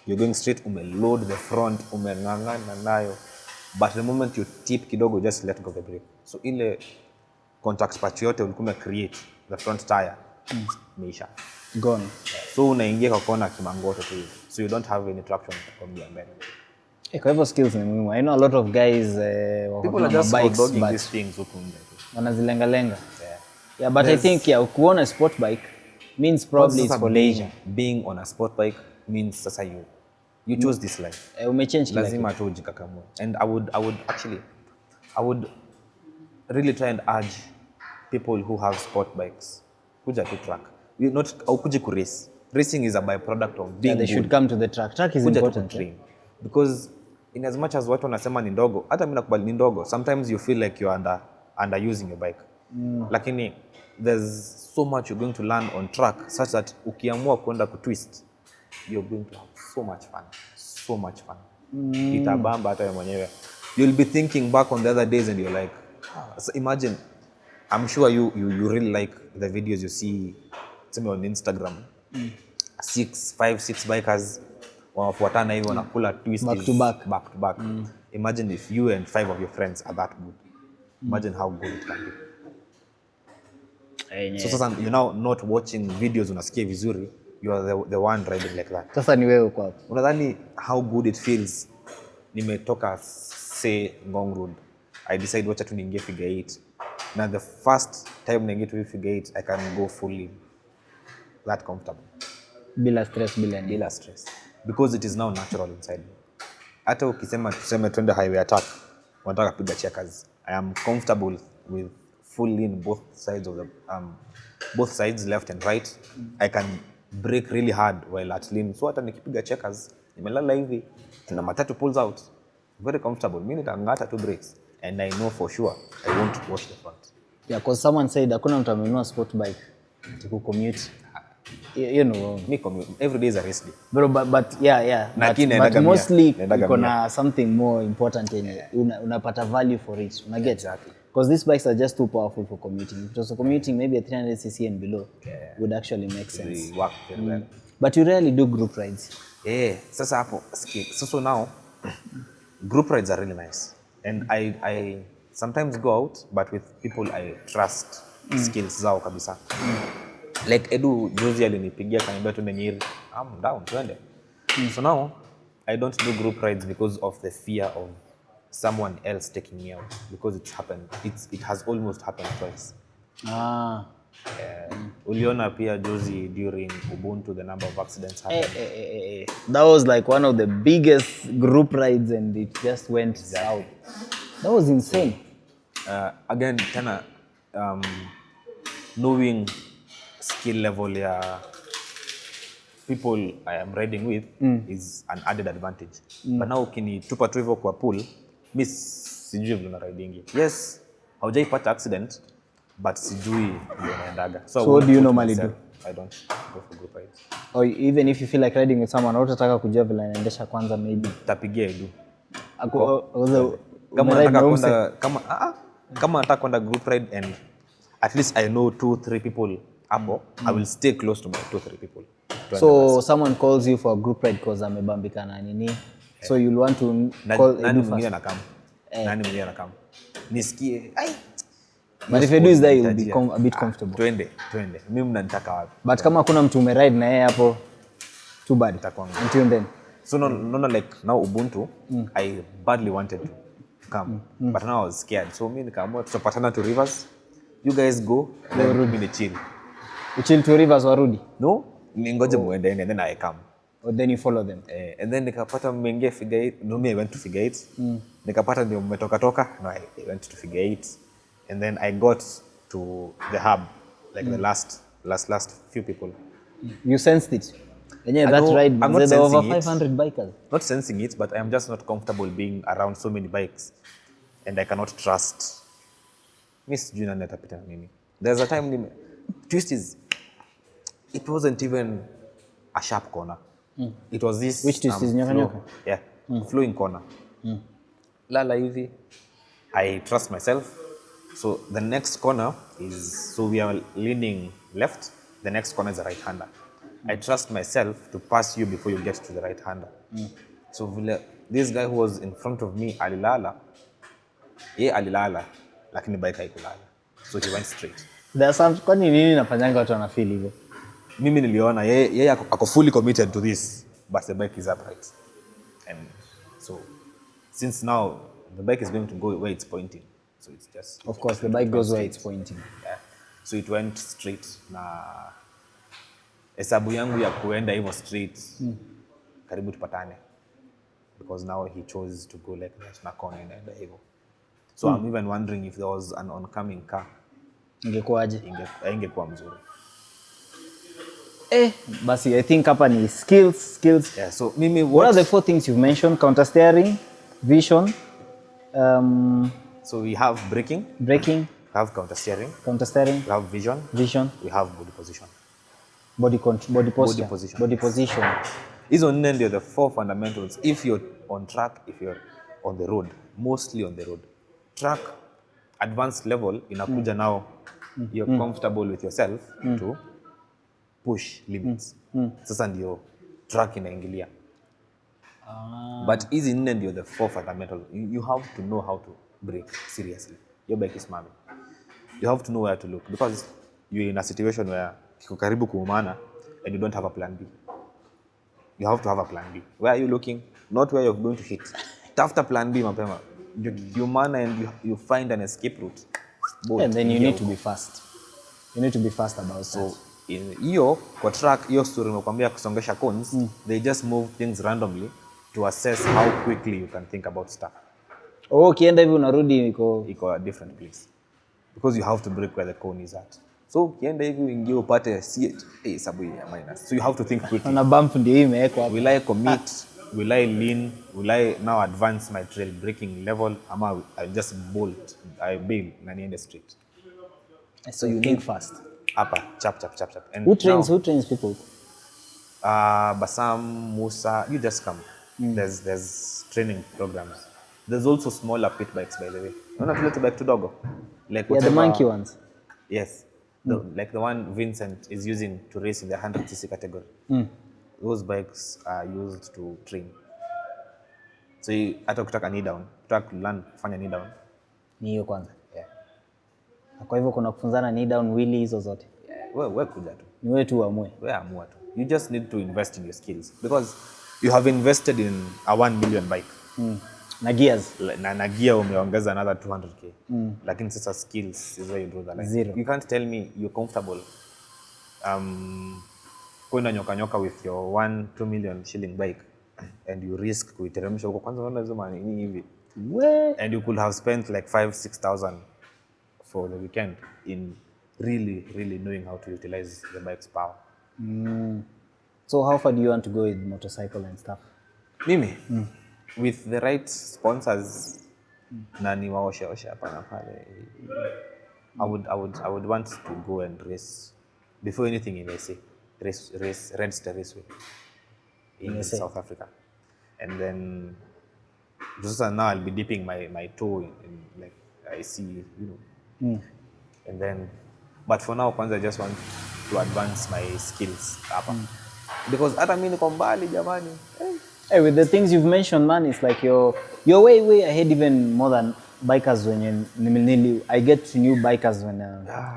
you're going straight, load the front, umeng'ang'ana nayo, but the moment you tip kidogo, just let go of the brake. So ile contact patch yote ulikuwa create the front tire, meisha. Gone. So unaingia kwa kona kimangoto tu hivi. So you don't have any traction from mbele. Kwa hivyo skills ni muhimu. I know a lot of guys People are just bikes, dogging but these things huku nje. wanazilenga-lenga. Yeah, but I think kuona a sport bike means probably it's for leisure. Being on a sport bike means sasa you chose this life. Umechange kila kitu. Lazima tu ujikakamue. And I would really try and urge people who have sport bikes, kuja to track. You not kuja ku race. Racing is a byproduct of being They should come to the track. Track is kuja important. to train. Because in as much as watu wanasema ni ndogo, hata mimi nakubali ni ndogo, sometimes you feel like you're underusing your bike. Lakini there's so much you're going to learn on track such that ukiamua kwenda ku twist, you're going to have so much fun. Itabamba hata wewe mwenyewe. You'll be thinking back on the other days and you're like, so imagine, I'm sure you really like the videos you see on Instagram. 5-6 bikers wanafuatana hivi wanakula twist back to back. Imagine if you and 5 of your friends are that good. Imagine how good it can be. So sasa you're now not watching videos unasikia vizuri, you are the one riding like that. Sasa ni wewe uko hapo. Unadhani how good it feels? Nimetoka say Ngong Road, I decide wacha tu niingie figure 8. Na the first time naingia tu figure 8, I can go fully that comfortable. Bila stress. Because it is now natural inside me. Hata ukisema tuseme twende highway attack, wanataka kupiga checkers, I am comfortable with full in both sides left and right. I can brake really hard while at lean. So hata nikipiga checkers, nimelala hivi, na matatu pulls out, very comfortable. Mimi nitangata two brakes and I know for sure I won't wash the front. Yeah, because someone said hakuna mtu amenunua sport bike to commute. You know, Me commute every day is a race day. Bro, but yeah. But mostly kuna something more important yenye unapata value for it. Una get? Exactly. Because these bikes are just too powerful for commuting. If it was for commuting, maybe a 300cc and below would actually make sense. They work very well. But you rarely do group rides. Sasa hapo so now group rides are really nice. And I sometimes go out but with people I trust skills zao kabisa. Like Edu juzi alinipigia kaniambia tuende Nyeri. I'm down, twende. So now I don't do group rides because of the fear of someone else taking me out, because it's happened. It has almost happened twice. Uliona pia juzi during Ubuntu the number of accidents happened. That was like one of the biggest group rides and it just went south. That was insane. Again, tena knowing skill level ya people I am riding with is an added advantage. But now ukinitupa tu hivyo kwa pool, mimi sijui vile na riding. Yes, haujaipata accident but sijui ndio naendaga. So I what won't do you put normally myself- I don't go for group rides. Or even if you feel like riding with someone, hautataka kujua vile anaendesha kwanza maybe. Tapigia Edu. Kama Kama nataka kwenda group ride and at least I know 2-3 people hapo, I will stay close to my 2-3 people. So someone calls you for a group ride because amebambika na nini. So you'll want to call nani Edu mwingine first. anakam? Nani mwingine anakam? Nisikie. But if Edu is there, you'll be a bit comfortable. Twende. Mimi mnanitaka wapi? But kama hakuna mtu umeride na yeye hapo, too bad. Itakuwa ngumu. Until then. So no, like now Ubuntu, I badly wanted to come, but now I was scared. So mimi nikaamua tutapatana to Rivers. You guys go, then mimi ni chill. Uchill to Rivers warudi? No, ningoje muende and then I come. Or then you follow them? And then nikapata mmeingia Figure 8. No, me I went to Figure 8. Nikapata ndio mmetoka. No, I went to Figure 8. And then I got to the hub, like the last few people. You sensed it? And yeah, that know, ride, I'm not there were over sensing it. 500 bikers. Not sensing it, but I am just not comfortable being around so many bikes, and I cannot trust. Miss Juna netapita na mimi. There's a time twist is, it wasn't even a sharp corner. It was this. Which twist is nyoka? Yeah, flowing corner. Lala hivi. I trust myself. So the next corner is, so we are leaning left. The next corner is a right-hander. I trust myself to pass you before you get to the right-hander. So this guy who was in front of me, alilala, lakini bike haikulala. So he went straight. There's some, kwani nini nafanyanga watu wanafeel hivyo? Mimi niliona yeye ako fully committed to this, but the bike is upright. And so since now the bike is going to go where it's pointing. So it's just, of course the bike goes where it's pointing. Yeah. So it went straight na hesabu yangu ya kuenda hivyo straight karibu tupatane, because now he chose to go like that na kona inaenda hivyo. So I'm even wondering if there was an oncoming car, ingekuwaje? Ingekuwa mzuri. Basi I think hapa ni skills. Yeah, so mimi what are the 4 things you've mentioned? Counter steering, vision, so we have braking, we have counter steering, we have vision, we have body position. body posture, body position. Hizo nne ndio the 4 fundamentals. If you're on track, if you're on the road, mostly on the road. Track advanced level inakuja now you're comfortable with yourself to push limits. Sasa ndio track inaingilia. But hizi nne ndio the 4 fundamentals. You have to know how to brake seriously. Your bike is moving. You have to know where to look, because you're in a situation where kiko karibu kuumana and you don't have a plan B. You have to have a plan B. Where are you looking? Not where you're going to hit. Tafuta plan B mapema. You man and you find an escape route. And then you need to be fast. You need to be fast about that. So hiyo kwa track, hiyo story nimekwambia kusongesha cones, they just move things randomly to assess how quickly you can think about stuff. Ukienda hivi unarudi iko a different place, because you have to brake where the cone is at. So ukienda hivi uingie upate C8 sababu ya minus. So you have to think quickly. Na bump ndio imewekwa hapo. Will I commit? Will I lean? Will I now advance my trail braking level? Ama I just bolt, I bail na niende straight. So you think fast. Hapa chap. And who trains people? Basam, Musa, you just come. There's training programs. There's also smaller pit bikes, by the way. Unaona vile tu bike tudogo? Like the monkey ones. Yes. Like the one Vincent is using to race in the 100cc category. Those bikes are used to train. So hata ukitaka knee down, ukitaka learn kufanya knee down, ni hiyo kwanza. Yeah. Kwa hivyo kuna kufunzana knee down, wheelie hizo zote. Wewe kuja tu. Ni wewe tu uamue. Wewe amua tu. You just need to invest in your skills, because you have invested in a 1 million bike. Na gears. Na gear umeongeza another 200k. Lakini sasa skills is where you draw the line. Zero. You can't tell me you're comfortable kwenda nyoka with your 1-2 million shilling bike and you risk kuiteremsha huko. Kwanza unaona hizo nini hivi. And you could have spent like 5,000-6,000 for the weekend in really knowing how to utilize the bike's power. So how far do you want to go with motorcycle and stuff? Mimi, with the right sponsors, na niwaoshe hapa na pale. I would want to go and race before anything in SA. Race Redster Raceway in South Africa. And then just now I'll be dipping my toe in like I see, And then, but for now, I just want to advance my skills hapa. Because hata mimi niko mbali jamani. Hey, with the things you've mentioned, man, it's like you're way ahead, even more than bikers when I get to new bikers when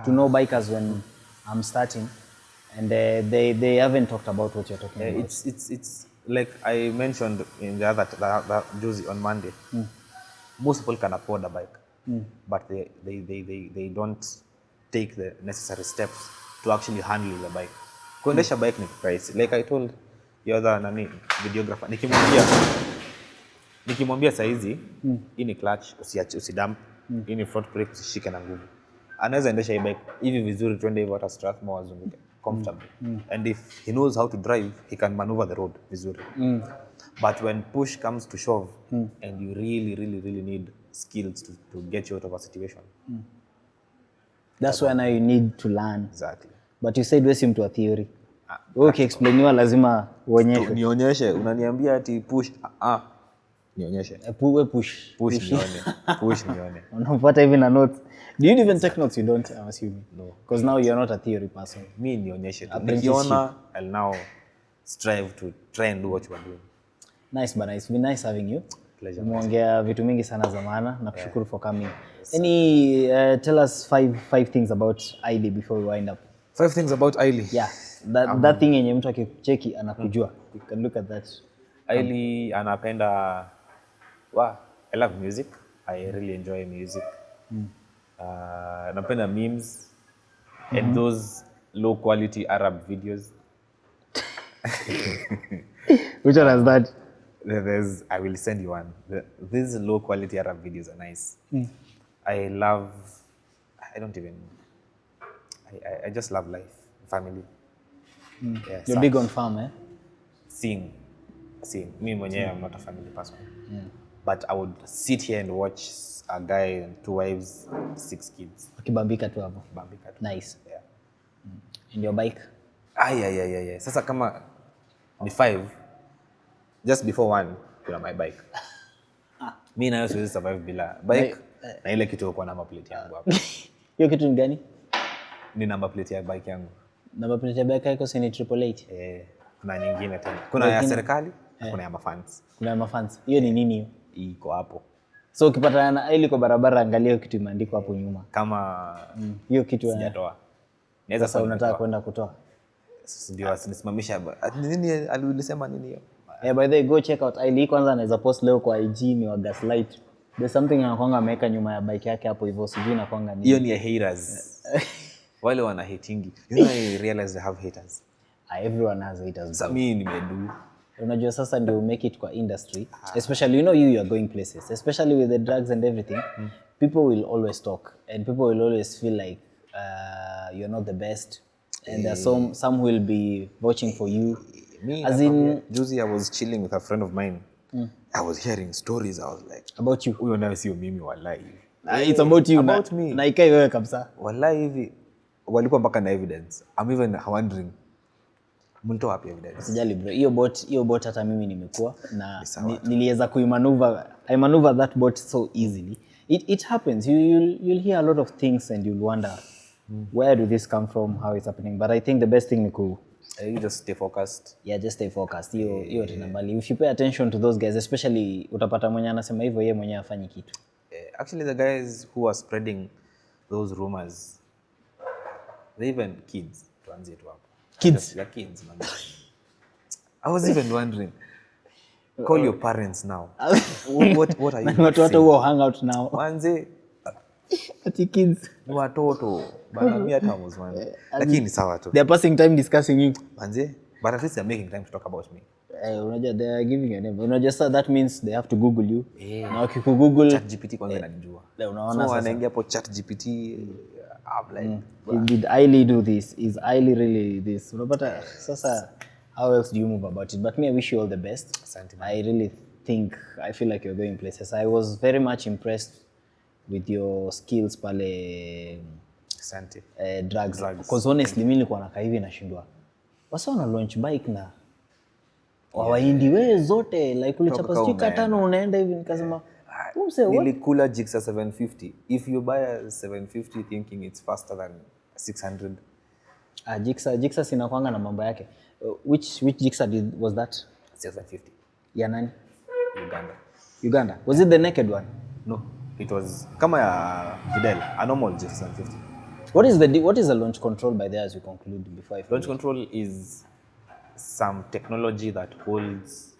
to know bikers when I'm starting, and they haven't talked about what you're talking about. It's like I mentioned in the other Josie on Monday. Most people can afford a bike, but they don't take the necessary steps to actually handle the bike. Kuendesha bike ni price. Like I told the other videographer, nikimwambia saizi hii ni clutch usidump, hii ni front brake usishike na nguvu. Anaweza endesha hii bike hivi vizuri, twende hivyo hata Strathmore azunguke comfortably. And if he knows how to drive, he can maneuver the road vizuri. But when push comes to shove and you really need skills to get you out of a situation. That's why now you need to learn. Exactly. But you said wewe si mtu wa theory. Okay, explainiwa lazima uonyeshe. Nionyeshe, unaniambia ati push nionyeshe. Push nione. Unafuata hivi na notes. Do you even take notes? You don't, I'm assuming. No. Because now you're not a theory person. Me nionyeshe. Nikiona, I'll now strive to try and do what you are doing. Nice, but it's been nice having you. Pleasure. Umeongea vitu mingi sana za maana na kushukuru for coming. Any tell us five things about ISLEY before we wind up. 5 things about ISLEY. Yeah. That thing yenye mtu akicheki anakujua. You can look at that. ISLEY anapenda I love music. I really enjoy music. Napenda memes and those low quality Arab videos. Which one is that? I will send you one. These low quality Arab videos are nice. I just love life, family. Yeah, You're big on farm, eh? Seeing. Me mwenyewe, I'm not a family person. But I would sit here and watch a guy and 2 wives, 6 kids. Ukibambika tu hapo. Nice. Yeah. And your bike? Yeah. Sasa kama ni 5, just before 1, kuna my bike. Mimi nayo siwezi survive bila bike na ile kitu kwa number plate yangu hapo. Hiyo kitu ni gani? Ni number plate ya bike yangu. Number plate ya bike yako si ni 888? Kuna nyingine tena. Kuna ya serikali, kuna ya mafans. Kuna ya mafans. Hiyo ni nini hiyo? Iko hapo. So ukipata na ile kwa barabara, angalia hiyo kitu imeandikwa hapo nyuma. Kama hiyo kitu sijatoa. Naweza sasa unataka kwenda kutoa. Ndio asinisimamisha. Nini alisema nini hiyo? By the way, go check out ISLEY. Kwanza anaweza post leo kwa IG ni wa Gaslight. There's something anakuanga ameweka nyuma ya bike yake hapo hivyo, sijui inakuanga nini. Hiyo ni ya haters. Wale wana hatingi. You know, I realize they have haters. Everyone has haters. Sasa mimi nimedu. Unajua sasa ndio make it kwa industry, especially you are going places, especially with the drugs and everything. People will always talk and people will always feel like you're not the best, and there's some who will be watching for you. As in Josie, I was chilling with a friend of mine. I was hearing stories. I was like, about you. Huyo nayo sio mimi wallahi. It's about you. About me. Na ikai wewe kabisa. Wallahi hivi walikuwa mpaka na evidence. I'm even wondering mlitoa wapi evidence? Sijali bro. Hiyo bot hata mimi nimekuwa na niliweza I maneuver that bot so easily. It happens. You'll hear a lot of things and you'll wonder where do this come from, how it's happening. But I think the best thing ni you just stay focused. Yeah, just stay focused. Hiyo tunabali. If you pay attention to those guys, especially utapata mwenye anasema hivyo yeye mwenyewe afanye kitu. Actually the guys who are spreading those rumors, they even kids, tuanzie tu hapo. Kids? Yeah, kids, man. I was even wondering, call your parents now. What are you Watu who hang out now. Manze, ati kids. ni watoto. Bana mimi hata was wondering. Lakini sawa tu. They are passing time discussing you. Manze, but at least they're making time to talk about me. Unajua they are giving you a name. Unajua sasa that means they have to Google you. Na ukikugoogle ChatGPT kwanza inanijua. Unaona so sasa. anaingia hapo ChatGPT, I'm like, did ISLEY do this? Is ISLEY really this? Unapata sasa how else do you move about it? But me, I wish you all the best. Asante. I really think I feel like you're going places. I was very much impressed with your skills pale Asante. Drugs. Because honestly mimi nilikuwa nakaa hivi nashindwa. Wasa wana launch bike na waindi wewe zote like ule chapa sijui katano unaenda hivi nikasema nilikula Gixxer 750. If you buy a 750 thinking it's faster than 600. Gixxer sina kwanga na mambo yake. Which Gixxer was that? 750. Ya nani? Uganda. Was it the naked one? No, it was kama ya Videl, a normal Gixxer 750. What is the launch control by there as we conclude before I forget? Launch control is some technology that holds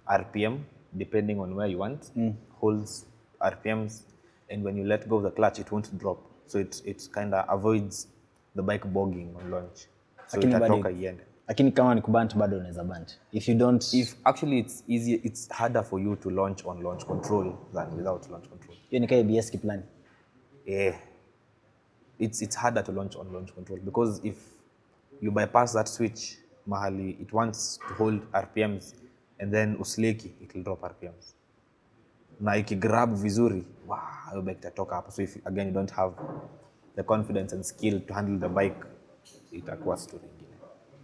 RPM depending on where you want. Holds RPMs, and when you let go of the clutch it won't drop. So it kind of avoids the bike bogging on launch. So itatoka iende. Lakini kama ni kubant bado unaweza bant. If actually it's harder for you to launch on launch control than without launch control. Hiyo ni kama ABS kiplan. Yeah. It's harder to launch on launch control because if you bypass that switch mahali it wants to hold RPMs and then usleki it will drop RPMs. Na ikigrab vizuri, hiyo bike itatoka hapo. So if again you don't have the confidence and skill to handle the bike, itakuwa story nyingine.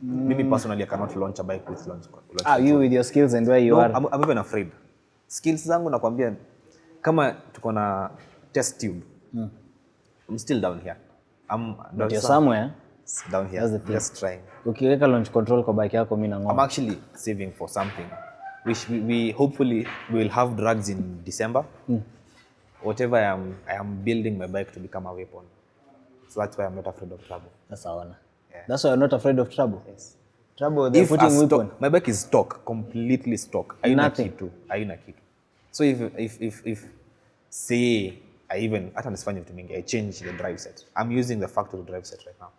Mimi personally I cannot launch a bike with launch control. You with your skills and where you are? I'm even afraid. Skills zangu nakwambia kama tuko na test tube. I'm still down here. But you're somewhere. Down here, just trying. Ukiweka launch control kwa bike yako mimi na ngoma. I'm actually saving for something which we hopefully will have drugs in December. Whatever I am building my bike to become a weapon. So that's why I'm not afraid of trouble. That's a honor. Yeah. That's why you're not afraid of trouble. Yes. Trouble they're putting weapon. My bike is stock, completely stock. Nothing. Haina kitu. So if say I even hata nisifanye vitu mingi, I change the drive set. I'm using the factory drive set right now.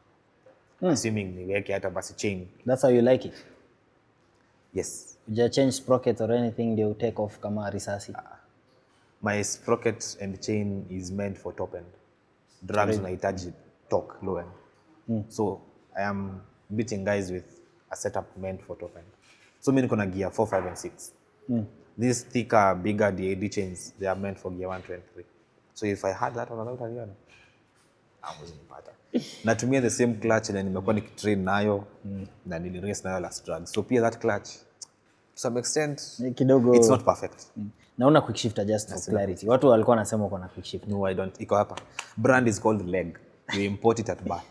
Assuming niweke hata basi chain. That's how you like it? Yes. You change sprocket or anything they will take off kama risasi? My sprocket and chain is meant for top end. Drugs unahitaji torque low end. So I am beating guys with a setup meant for top end. So mimi niko na gear 4, 5 and 6. These thicker, bigger DAD chains, they are meant for gear 1, 2 and 3. So if I had that on another gear, I wasn't better. Natumia the same clutch na nimekuwa nikitrain nayo na nilirace nayo last drag. So pia that clutch to some extent kidogo it's not perfect. Naona quick shifter just for clarity. Watu walikuwa wanasema uko na quick shifter. No, I don't. Iko hapa. Brand is called Leg. You import it at bar.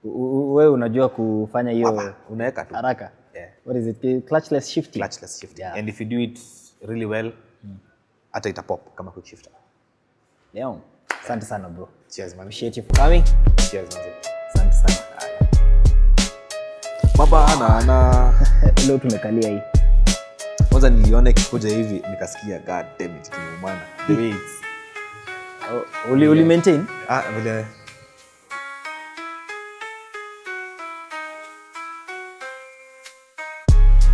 Wewe unajua kufanya hiyo unaweka tu haraka. Yeah. What is it? Clutchless shifting. Clutchless shifting. Yeah. And if you do it really well, hata ita pop kama quick shifter. Leo. Asante sana bro. Cheers man. Appreciate you for coming. Cheers man. Asante sana. Baba na leo tumekalia hii. Kwanza niliona ikikuja hivi nikasikia god damn it kimeumana. The way it's Uli maintain? vile